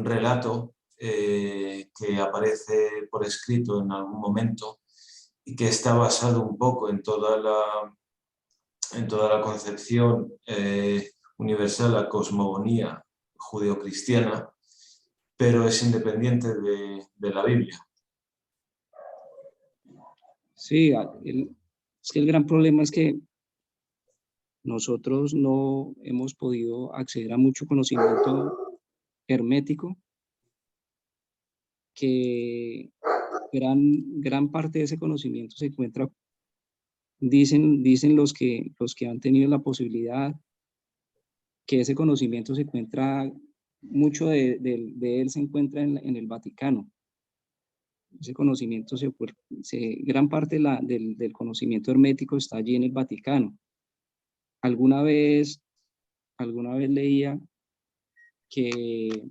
relato que aparece por escrito en algún momento y que está basado un poco en toda la concepción universal, la cosmogonía judeocristiana, pero es independiente de la Biblia. Sí, es que el gran problema es que nosotros no hemos podido acceder a mucho conocimiento hermético, que gran parte de ese conocimiento se encuentra, dicen los que han tenido la posibilidad, que ese conocimiento se encuentra, mucho de él se encuentra en el Vaticano. Ese conocimiento, gran parte del conocimiento hermético está allí en el Vaticano. Alguna vez leía que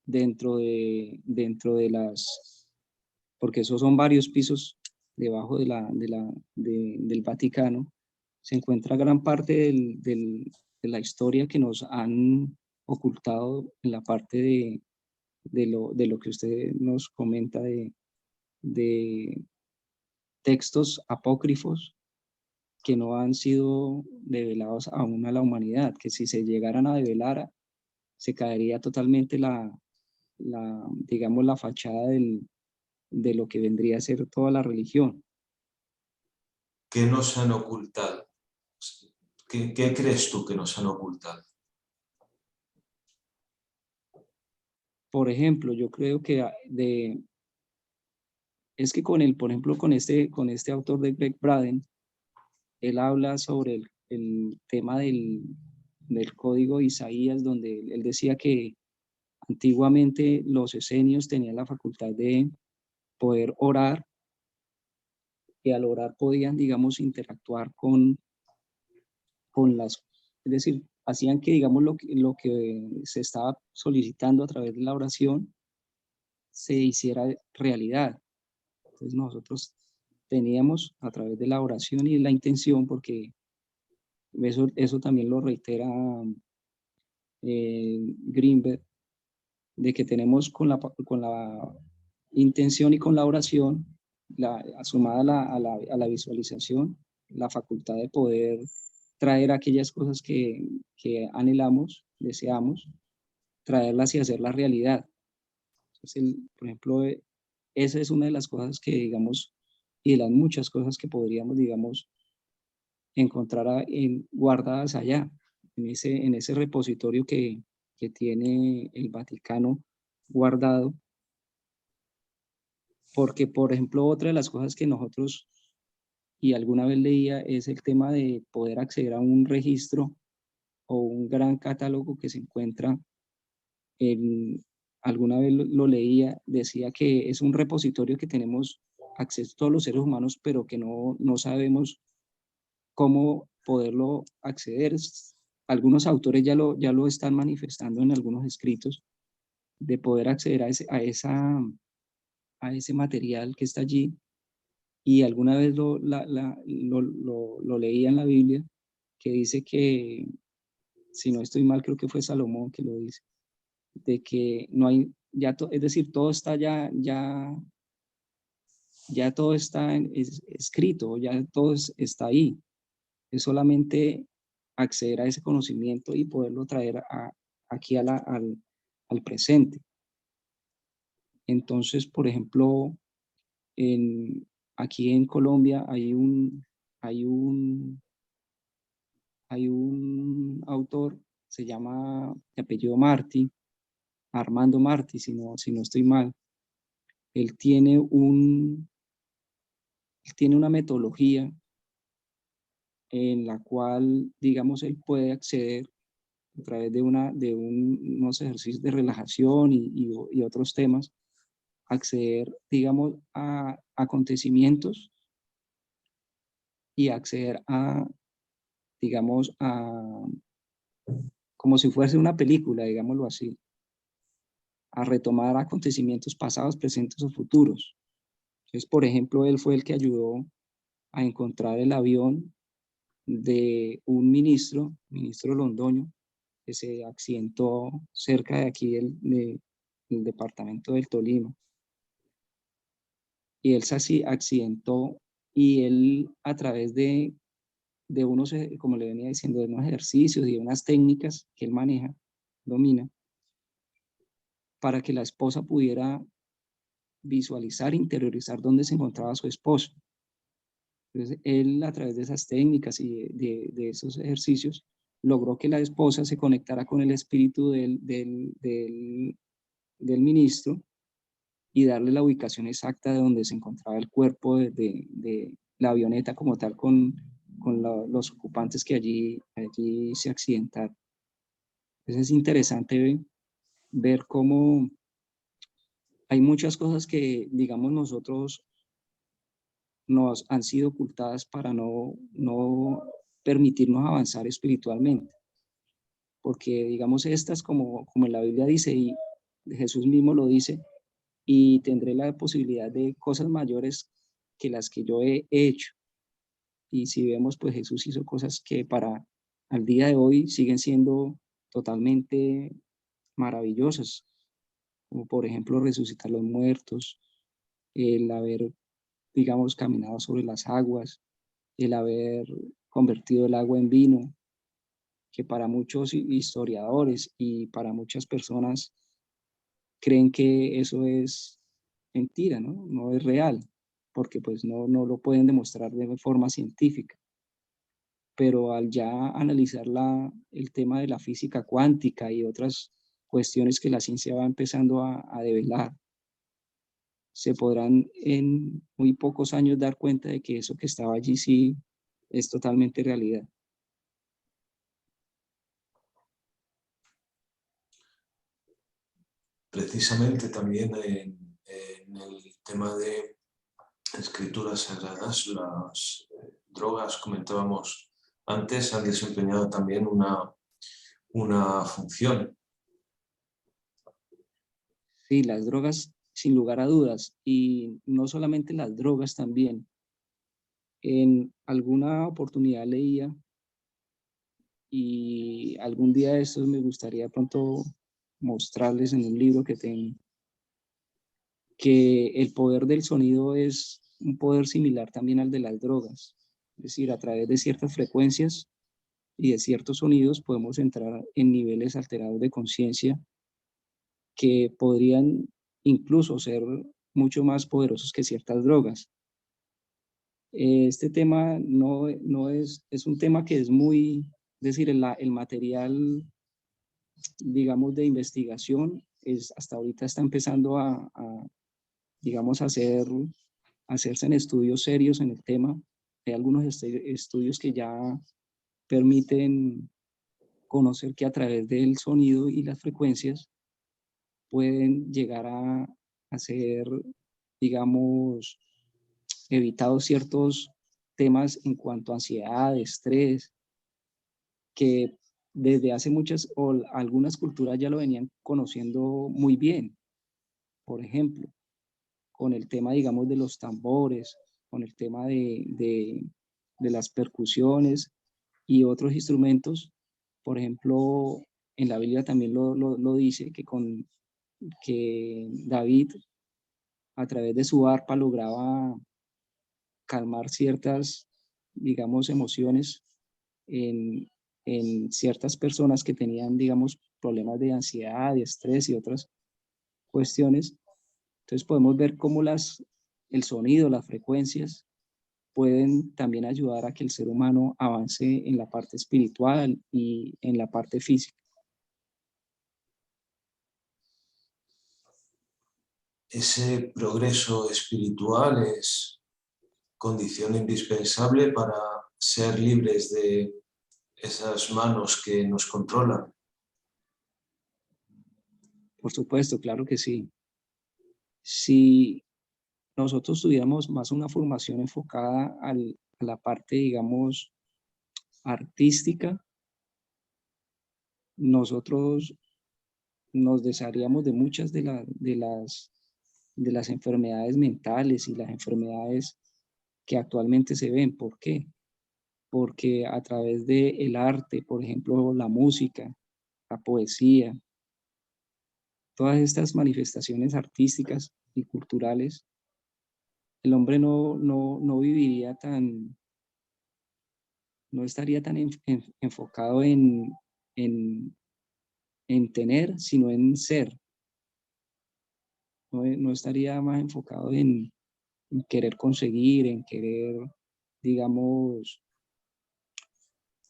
dentro de porque esos son varios pisos debajo del Vaticano, se encuentra gran parte de la historia que nos han ocultado en la parte de lo que usted nos comenta de textos apócrifos que no han sido develados aún a la humanidad, que si se llegaran a develar, se caería totalmente digamos, la fachada de lo que vendría a ser toda la religión. ¿Qué nos han ocultado? ¿Qué crees tú que nos han ocultado? Por ejemplo, yo creo que es que por ejemplo, con este autor de Greg Braden, él habla sobre el tema del código de Isaías, donde él decía que antiguamente los esenios tenían la facultad de poder orar, y al orar podían, digamos, interactuar es decir, hacían que, digamos, lo que se estaba solicitando a través de la oración se hiciera realidad. Entonces nosotros teníamos a través de la oración y la intención, porque eso también lo reitera Greenberg, de que tenemos con la intención y con la oración, sumada a la visualización, la facultad de poder traer aquellas cosas que anhelamos, deseamos, traerlas y hacerlas realidad. Entonces, por ejemplo, esa es una de las cosas que, digamos, y de las muchas cosas que podríamos, digamos, encontrar guardadas allá, en ese repositorio que tiene el Vaticano guardado. Porque, por ejemplo, otra de las cosas que nosotros, y alguna vez leía, es el tema de poder acceder a un registro o un gran catálogo que se encuentra alguna vez lo leía, decía que es un repositorio que tenemos acceso a todos los seres humanos, pero que no sabemos cómo poderlo acceder. Algunos autores ya lo están manifestando en algunos escritos, de poder acceder a ese material que está allí. Y alguna vez lo leía en la Biblia, que dice que, si no estoy mal, creo que fue Salomón que lo dice, de que no hay, es decir, todo está ya todo está escrito, ya todo está ahí. Es solamente acceder a ese conocimiento y poderlo traer aquí al presente. Entonces, por ejemplo, aquí en Colombia hay un autor, se llama de apellido Martí, Armando Martí, si no estoy mal. Él tiene una metodología en la cual, digamos, él puede acceder a través de unos ejercicios de relajación y otros temas, acceder, digamos, a acontecimientos y acceder digamos, como si fuese una película, digámoslo así, a retomar acontecimientos pasados, presentes o futuros. Entonces, por ejemplo, él fue el que ayudó a encontrar el avión de un ministro Londoño, que se accidentó cerca de aquí del departamento del Tolima. Y él se accidentó, y él, a través de unos, como le venía diciendo, de unos ejercicios y de unas técnicas que él maneja, domina, para que la esposa pudiera visualizar, interiorizar dónde se encontraba su esposo. Entonces, él, a través de esas técnicas y de esos ejercicios, logró que la esposa se conectara con el espíritu del ministro y darle la ubicación exacta de donde se encontraba el cuerpo de la avioneta como tal, con los ocupantes que allí se accidentaron. Entonces es interesante ver cómo hay muchas cosas que, digamos, nosotros nos han sido ocultadas para no permitirnos avanzar espiritualmente. Porque, digamos, estas, como en la Biblia dice, y Jesús mismo lo dice, y tendré la posibilidad de cosas mayores que las que yo he hecho. Y si vemos, pues Jesús hizo cosas que para al día de hoy siguen siendo totalmente maravillosas, como por ejemplo resucitar los muertos, el haber, digamos, caminado sobre las aguas, el haber convertido el agua en vino, que para muchos historiadores y para muchas personas creen que eso es mentira, ¿no? No es real, porque pues no lo pueden demostrar de forma científica. Pero al ya analizar el tema de la física cuántica y otras cuestiones que la ciencia va empezando a develar, se podrán en muy pocos años dar cuenta de que eso que estaba allí sí es totalmente realidad. Precisamente también en el tema de escrituras sagradas, las drogas, comentábamos antes, han desempeñado también una función. Sí, las drogas, sin lugar a dudas, y no solamente las drogas también. En alguna oportunidad leía y algún día de estos me gustaría pronto mostrarles en un libro que tengo, que el poder del sonido es un poder similar también al de las drogas. Es decir, a través de ciertas frecuencias y de ciertos sonidos podemos entrar en niveles alterados de conciencia que podrían incluso ser mucho más poderosos que ciertas drogas. Este tema no es un tema que es muy, es decir, el material, digamos, de investigación hasta ahorita está empezando digamos, hacerse en estudios serios en el tema. Hay algunos estudios que ya permiten conocer que a través del sonido y las frecuencias pueden llegar a ser, digamos, evitados ciertos temas en cuanto a ansiedad, estrés, que desde hace muchas o algunas culturas ya lo venían conociendo muy bien. Por ejemplo, con el tema, digamos, de los tambores, con el tema de las percusiones y otros instrumentos. Por ejemplo, en la Biblia también lo dice, que David, a través de su arpa, lograba calmar ciertas, digamos, emociones en, en ciertas personas que tenían, digamos, problemas de ansiedad, de estrés y otras cuestiones. Entonces podemos ver cómo el sonido, las frecuencias pueden también ayudar a que el ser humano avance en la parte espiritual y en la parte física. Ese progreso espiritual es condición indispensable para ser libres de esas manos que nos controlan. Por supuesto, claro que sí. Si nosotros tuviéramos más una formación enfocada a la parte, digamos, artística, nosotros nos desharíamos de muchas de las enfermedades mentales y las enfermedades que actualmente se ven. ¿Por qué? Porque a través del arte, por ejemplo, la música, la poesía, todas estas manifestaciones artísticas y culturales, el hombre no viviría no estaría tan enfocado en, en tener, sino en ser. No estaría más enfocado en querer conseguir, en querer, digamos,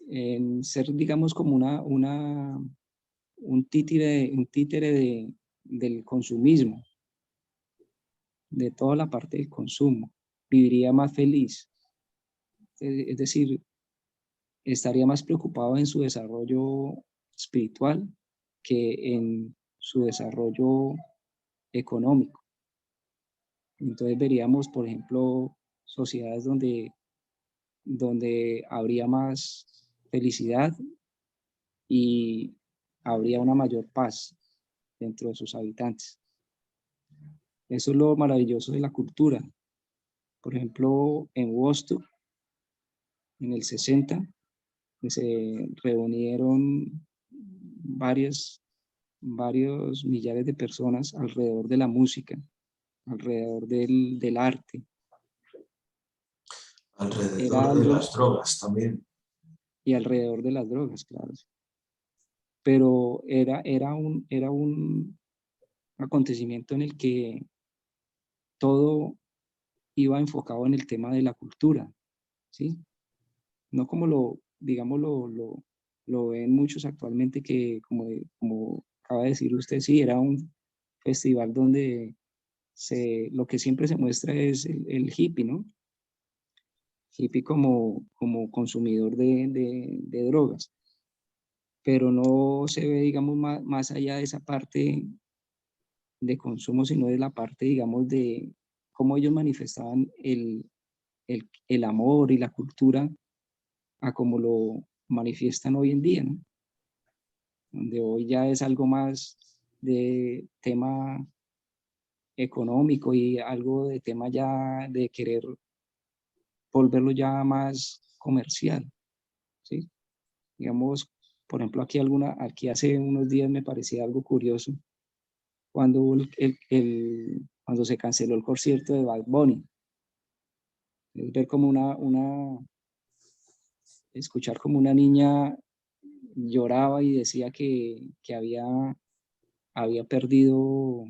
en ser, digamos, como un títere del consumismo, de toda la parte del consumo. Viviría más feliz. Es decir, estaría más preocupado en su desarrollo espiritual que en su desarrollo económico. Entonces veríamos, por ejemplo, sociedades donde habría más felicidad y habría una mayor paz dentro de sus habitantes. Eso es lo maravilloso de la cultura. Por ejemplo, en Woodstock, en el 60, se reunieron varios millares de personas alrededor de la música, alrededor del arte. Era Alrededor de algo, las drogas también. y alrededor de las drogas, claro. Pero era un acontecimiento en el que todo iba enfocado en el tema de la cultura, ¿sí? No como digamos, lo ven muchos actualmente que, como acaba de decir usted, sí, era un festival donde lo que siempre se muestra es el hippie, ¿no? Hippie como consumidor de drogas, pero no se ve, digamos, más allá de esa parte de consumo, sino de la parte, digamos, de cómo ellos manifestaban el amor y la cultura a como lo manifiestan hoy en día, ¿no? Donde hoy ya es algo más de tema económico y algo de tema ya de querer volverlo ya más comercial, ¿sí? Digamos, por ejemplo, aquí hace unos días me parecía algo curioso cuando, cuando se canceló el concierto de Bad Bunny. Es ver como escuchar como una niña lloraba y decía que había perdido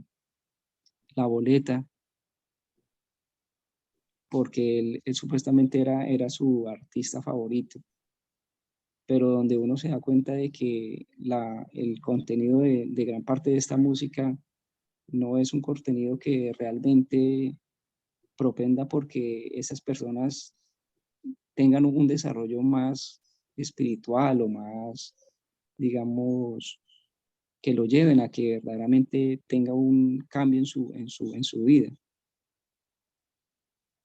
la boleta porque él supuestamente era su artista favorito, pero donde uno se da cuenta de que el contenido de gran parte de esta música no es un contenido que realmente propenda porque esas personas tengan un desarrollo más espiritual o más, digamos, que lo lleven a que verdaderamente tenga un cambio en su vida,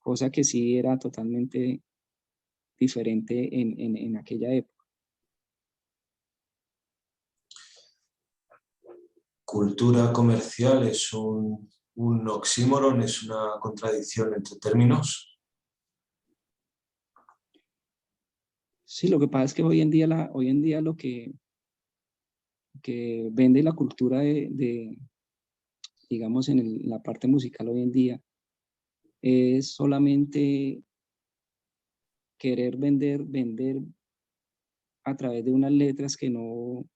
cosa que sí era totalmente diferente en aquella época. Cultura comercial es un oxímoron, es una contradicción entre términos. Sí, lo que pasa es que hoy en día lo que vende la cultura digamos, en la parte musical hoy en día es solamente querer vender a través de unas letras que no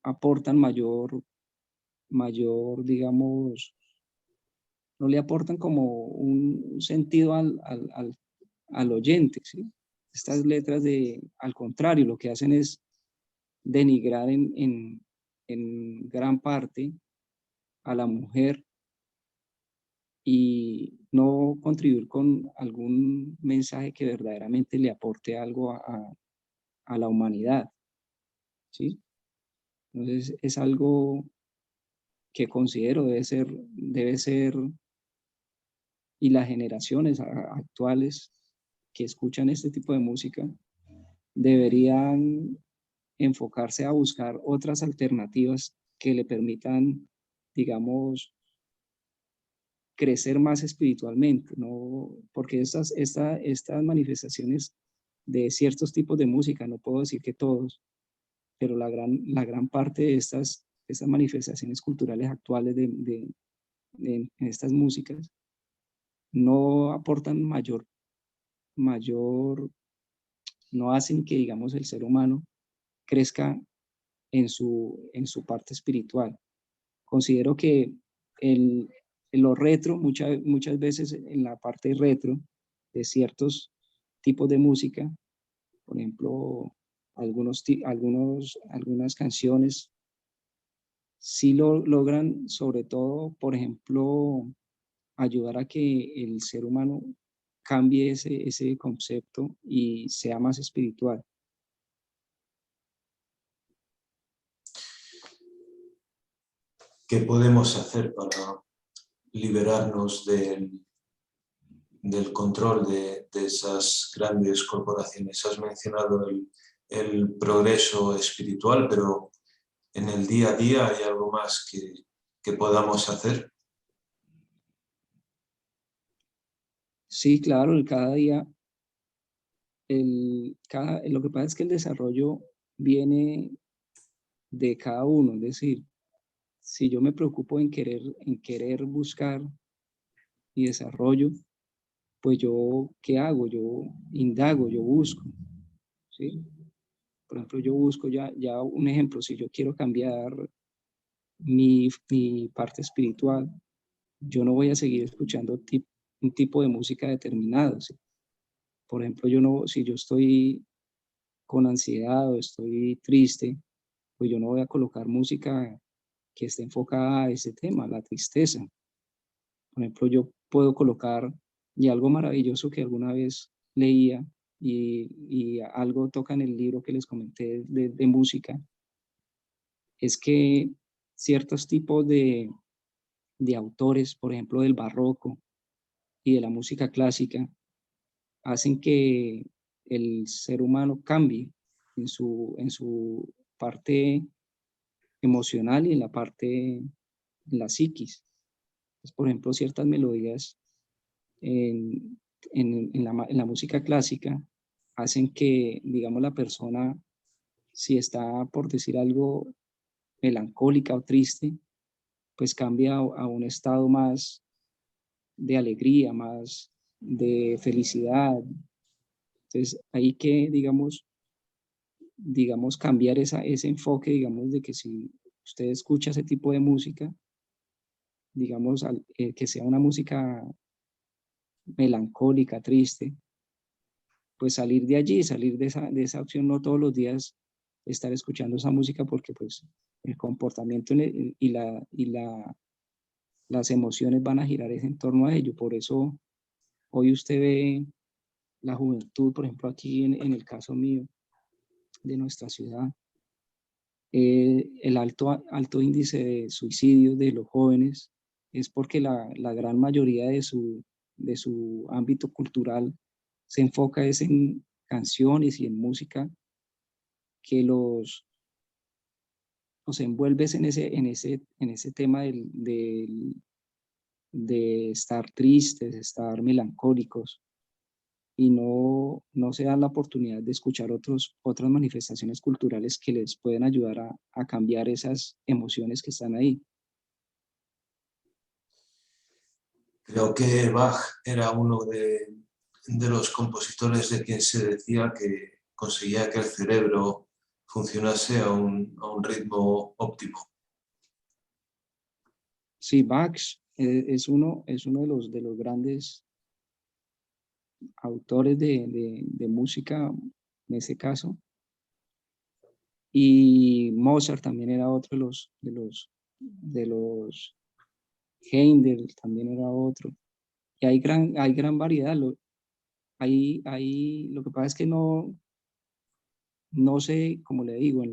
aportan digamos, no le aportan como un sentido al oyente, ¿sí? Estas letras al contrario, lo que hacen es denigrar en gran parte a la mujer y no contribuir con algún mensaje que verdaderamente le aporte algo a la humanidad, ¿sí? Entonces es algo que considero debe ser, y las generaciones actuales que escuchan este tipo de música deberían enfocarse a buscar otras alternativas que le permitan, digamos, crecer más espiritualmente, ¿no? Porque estas manifestaciones de ciertos tipos de música, no puedo decir que todos, pero la gran parte de estas manifestaciones culturales actuales en estas músicas no aportan mayor, no hacen que, digamos, el ser humano crezca en su parte espiritual. Considero que el, lo retro, muchas veces en la parte retro de ciertos tipos de música, por ejemplo, algunas canciones sí lo logran, sobre todo, por ejemplo, ayudar a que el ser humano cambie ese concepto y sea más espiritual. ¿Qué podemos hacer para liberarnos del control de esas grandes corporaciones. Has mencionado el progreso espiritual, pero en el día a día hay algo más que podamos hacer. Sí, claro, cada día, lo que pasa es que el desarrollo viene de cada uno, es decir, si yo me preocupo en querer buscar y desarrollo, pues yo, ¿qué hago? Yo indago, yo busco, ¿sí? Por ejemplo, yo busco ya un ejemplo, si yo quiero cambiar mi parte espiritual, yo no voy a seguir escuchando un tipo de música determinado, ¿sí? Por ejemplo, yo no, si yo estoy con ansiedad o estoy triste, pues yo no voy a colocar música que esté enfocada a ese tema, la tristeza. Por ejemplo, yo puedo colocar, y algo maravilloso que alguna vez leía, y algo toca en el libro que les comenté de música, es que ciertos tipos de autores, por ejemplo, del barroco y de la música clásica, hacen que el ser humano cambie en su parte emocional y en la parte, en la psiquis. Pues, por ejemplo, ciertas melodías en la música clásica hacen que, digamos, la persona, si está, por decir algo, melancólica o triste, pues cambia a un estado más de alegría, más de felicidad. Entonces, hay que, digamos cambiar ese enfoque, digamos, de que si usted escucha ese tipo de música, digamos, que sea una música melancólica, triste, pues salir de allí, salir de esa opción, no todos los días estar escuchando esa música, porque pues el comportamiento las emociones van a girar en torno a ello. Por eso hoy usted ve la juventud, por ejemplo, aquí en el caso mío, de nuestra ciudad, el alto índice de suicidio de los jóvenes es porque la gran mayoría de su ámbito cultural se enfoca es en canciones y en música que los envuelve en ese tema de estar tristes, de estar melancólicos, y no se dan la oportunidad de escuchar otras manifestaciones culturales que les pueden ayudar a cambiar esas emociones que están ahí. Creo que Bach era uno de los compositores de quien se decía que conseguía que el cerebro funcionase a un ritmo óptimo. Sí, Bach es uno de los grandes autores de música en ese caso, y Mozart también era otro de los Händel también era otro, y hay gran variedad. Lo que pasa es que no sé, como le digo, en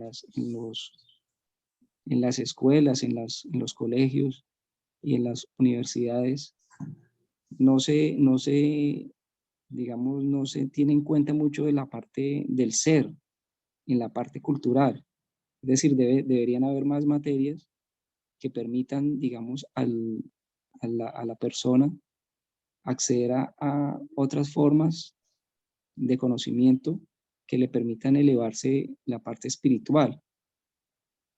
las escuelas, en los colegios y en las universidades, digamos, no se tiene en cuenta mucho de la parte del ser, en la parte cultural. Es decir, deberían haber más materias que permitan, digamos, a la persona acceder a otras formas de conocimiento que le permitan elevarse la parte espiritual.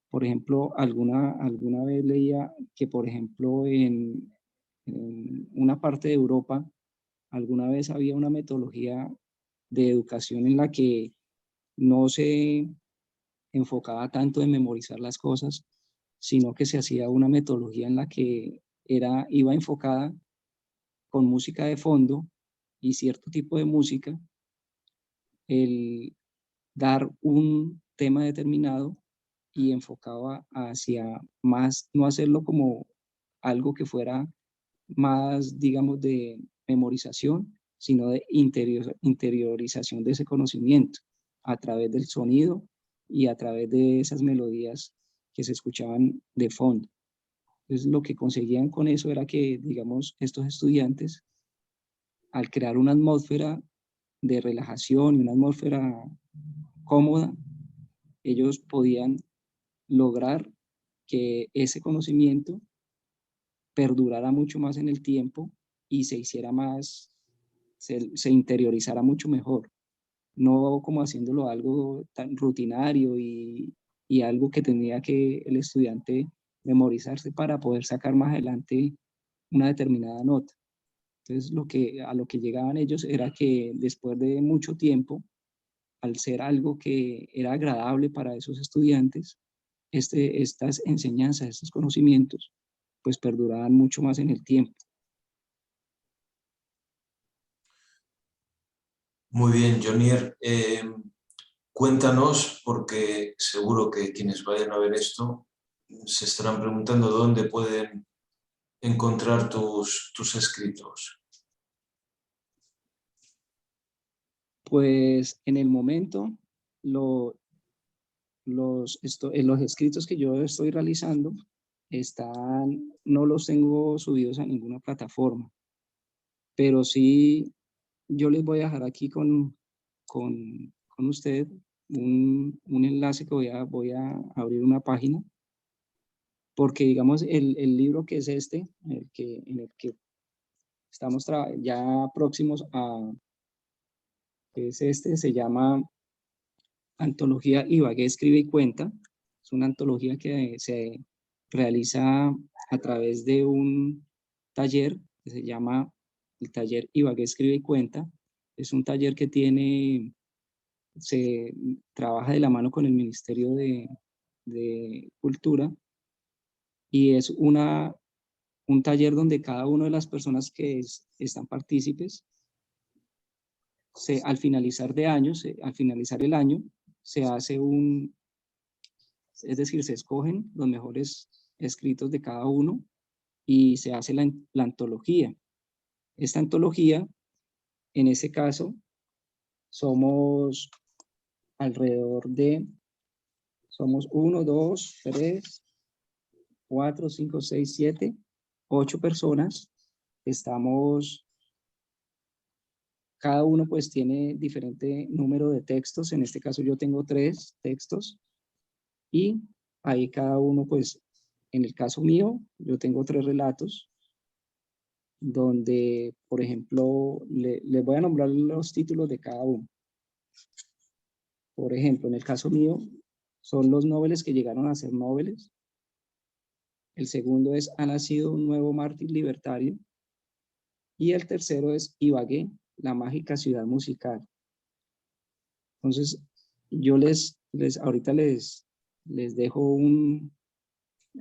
Por ejemplo, alguna vez leía que, por ejemplo, en una parte de Europa, alguna vez había una metodología de educación en la que no se enfocaba tanto en memorizar las cosas, sino que se hacía una metodología en la que iba enfocada con música de fondo y cierto tipo de música, el dar un tema determinado y enfocado hacia más, no hacerlo como algo que fuera más, digamos, de memorización, sino de interiorización de ese conocimiento a través del sonido y a través de esas melodías que se escuchaban de fondo. Entonces lo que conseguían con eso era que, digamos, estos estudiantes, al crear una atmósfera de relajación y una atmósfera cómoda, ellos podían lograr que ese conocimiento perdurara mucho más en el tiempo y se hiciera más, se interiorizara mucho mejor, no como haciéndolo algo tan rutinario y algo que tenía que el estudiante memorizarse para poder sacar más adelante una determinada nota. Entonces, a lo que llegaban ellos era que después de mucho tiempo, al ser algo que era agradable para esos estudiantes, estas enseñanzas, estos conocimientos, pues perduraban mucho más en el tiempo. Muy bien, Jonier. Cuéntanos, porque seguro que quienes vayan a ver esto se estarán preguntando dónde pueden encontrar tus escritos. Pues en el momento, los escritos que yo estoy realizando no los tengo subidos a ninguna plataforma, pero sí yo les voy a dejar aquí con usted un enlace que voy a abrir una página, porque digamos el libro que es en el que estamos ya próximos a, que es se llama Antología Ibagué Escribe y Cuenta. Es una antología que se realiza a través de un taller que se llama el taller Ibagué Escribe y Cuenta. Es un taller que se trabaja de la mano con el Ministerio de Cultura y es un taller donde cada una de las personas que están partícipes, al finalizar al finalizar el año, se hace es decir, se escogen los mejores escritos de cada uno y se hace la antología. Esta antología, en ese caso, somos alrededor somos 1, 2, 3, 4, 5, 6, 7, 8 personas. Cada uno pues tiene diferente número de textos. En este caso yo tengo 3 textos y ahí cada uno pues, en el caso mío, yo tengo 3 relatos donde, por ejemplo, les voy a nombrar los títulos de cada uno. Por ejemplo, en el caso mío, son los noveles que llegaron a ser noveles. El segundo es Ha nacido un nuevo mártir libertario. Y el tercero es Ibagué, la mágica ciudad musical. Entonces, yo ahorita les dejo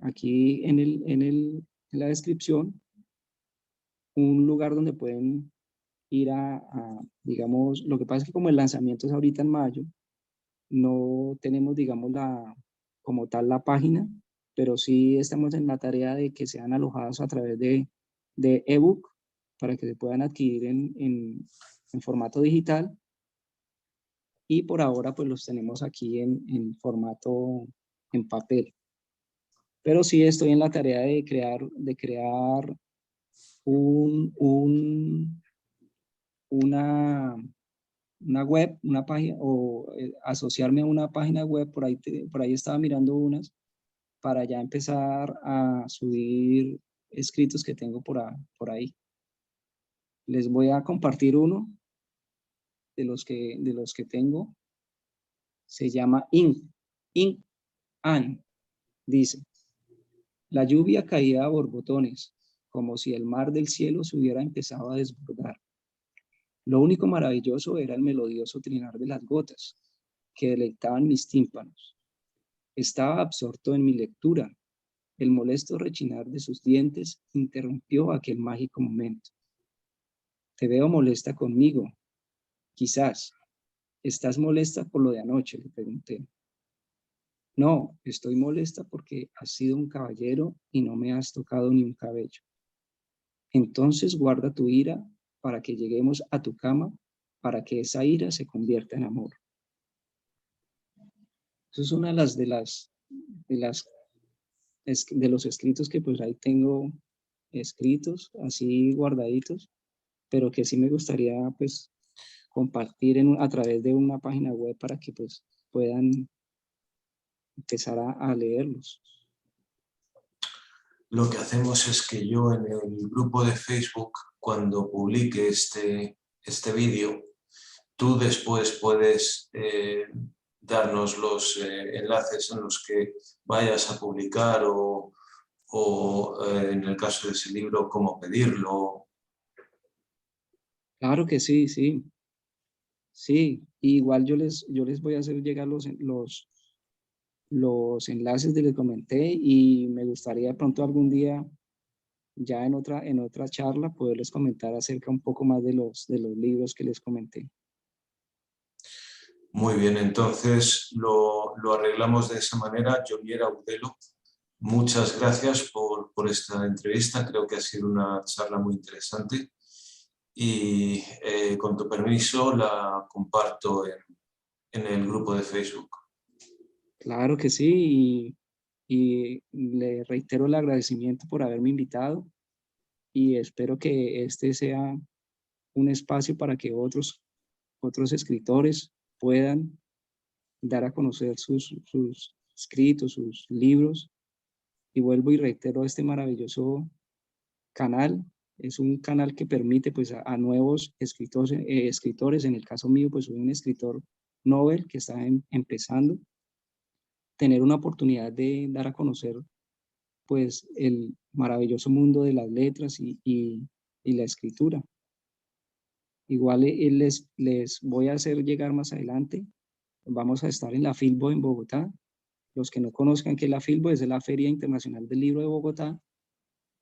aquí en la descripción, un lugar donde pueden ir digamos, lo que pasa es que como el lanzamiento es ahorita en mayo, no tenemos, digamos, como tal la página, pero sí estamos en la tarea de que sean alojados a través de ebook para que se puedan adquirir en formato digital. Y por ahora pues los tenemos aquí en formato en papel. Pero sí estoy en la tarea de crear una web, una página, o asociarme a una página web, por ahí estaba mirando unas, para ya empezar a subir escritos que tengo por ahí. Les voy a compartir uno de los que tengo. Se llama An. Dice: la lluvia caía a borbotones, como si el mar del cielo se hubiera empezado a desbordar. Lo único maravilloso era el melodioso trinar de las gotas, que deleitaban mis tímpanos. Estaba absorto en mi lectura. El molesto rechinar de sus dientes interrumpió aquel mágico momento. Te veo molesta conmigo. Quizás. ¿Estás molesta por lo de anoche?, le pregunté. No, estoy molesta porque has sido un caballero y no me has tocado ni un cabello. Entonces guarda tu ira para que lleguemos a tu cama, para que esa ira se convierta en amor. Eso es una de las de los escritos que pues ahí tengo escritos, así guardaditos, pero que sí me gustaría pues compartir a través de una página web para que pues puedan empezar a leerlos. Lo que hacemos es que yo en el grupo de Facebook, cuando publique este vídeo, tú después puedes darnos los enlaces en los que vayas a publicar o en el caso de ese libro, cómo pedirlo. Claro que sí, sí. Sí, igual yo les voy a hacer llegar los enlaces que les comenté y me gustaría de pronto algún día, ya en otra charla, poderles comentar acerca un poco más de de los libros que les comenté. Muy bien, entonces lo arreglamos de esa manera. Jonier Agudelo, muchas gracias por esta entrevista. Creo que ha sido una charla muy interesante y con tu permiso la comparto en el grupo de Facebook. Claro que sí, y le reitero el agradecimiento por haberme invitado y espero que este sea un espacio para que otros escritores puedan dar a conocer sus escritos, sus libros. Y vuelvo y reitero este maravilloso canal. Es un canal que permite pues a nuevos escritores, en el caso mío pues soy un escritor novel que está empezando, tener una oportunidad de dar a conocer pues el maravilloso mundo de las letras y la escritura. Igual les voy a hacer llegar más adelante. Vamos a estar en la Filbo en Bogotá. Los que no conozcan qué es la Filbo, es la Feria Internacional del Libro de Bogotá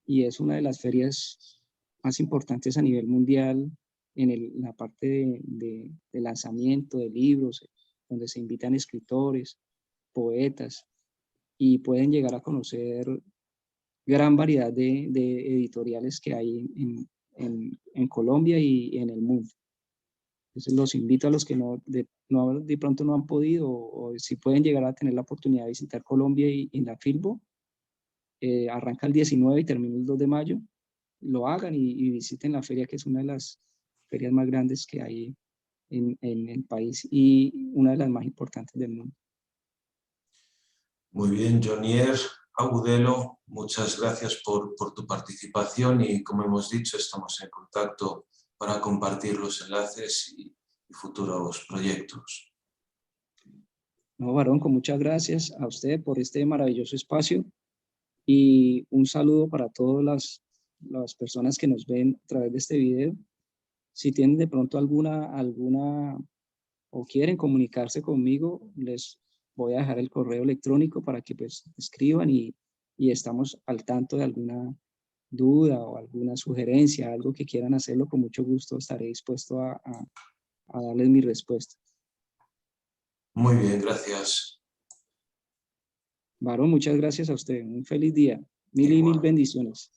y es una de las ferias más importantes a nivel mundial en la parte de lanzamiento de libros, donde se invitan escritores, poetas y pueden llegar a conocer gran variedad de editoriales que hay en Colombia y en el mundo. Entonces los invito a los que de pronto no han podido o si pueden llegar a tener la oportunidad de visitar Colombia y en la Filbo, arranca el 19 y termina el 2 de mayo, lo hagan y visiten la feria, que es una de las ferias más grandes que hay en el país y una de las más importantes del mundo. Muy bien, Jonier Agudelo, muchas gracias por tu participación y como hemos dicho estamos en contacto para compartir los enlaces y futuros proyectos. No, Varón, con muchas gracias a usted por este maravilloso espacio y un saludo para todas las personas que nos ven a través de este video. Si tienen de pronto alguna o quieren comunicarse conmigo, les voy a dejar el correo electrónico para que pues escriban y estamos al tanto de alguna duda o alguna sugerencia, algo que quieran hacerlo, con mucho gusto estaré dispuesto a darles mi respuesta. Muy bien, gracias. Varón, muchas gracias a usted. Un feliz día. Mil y mil Igual. bendiciones.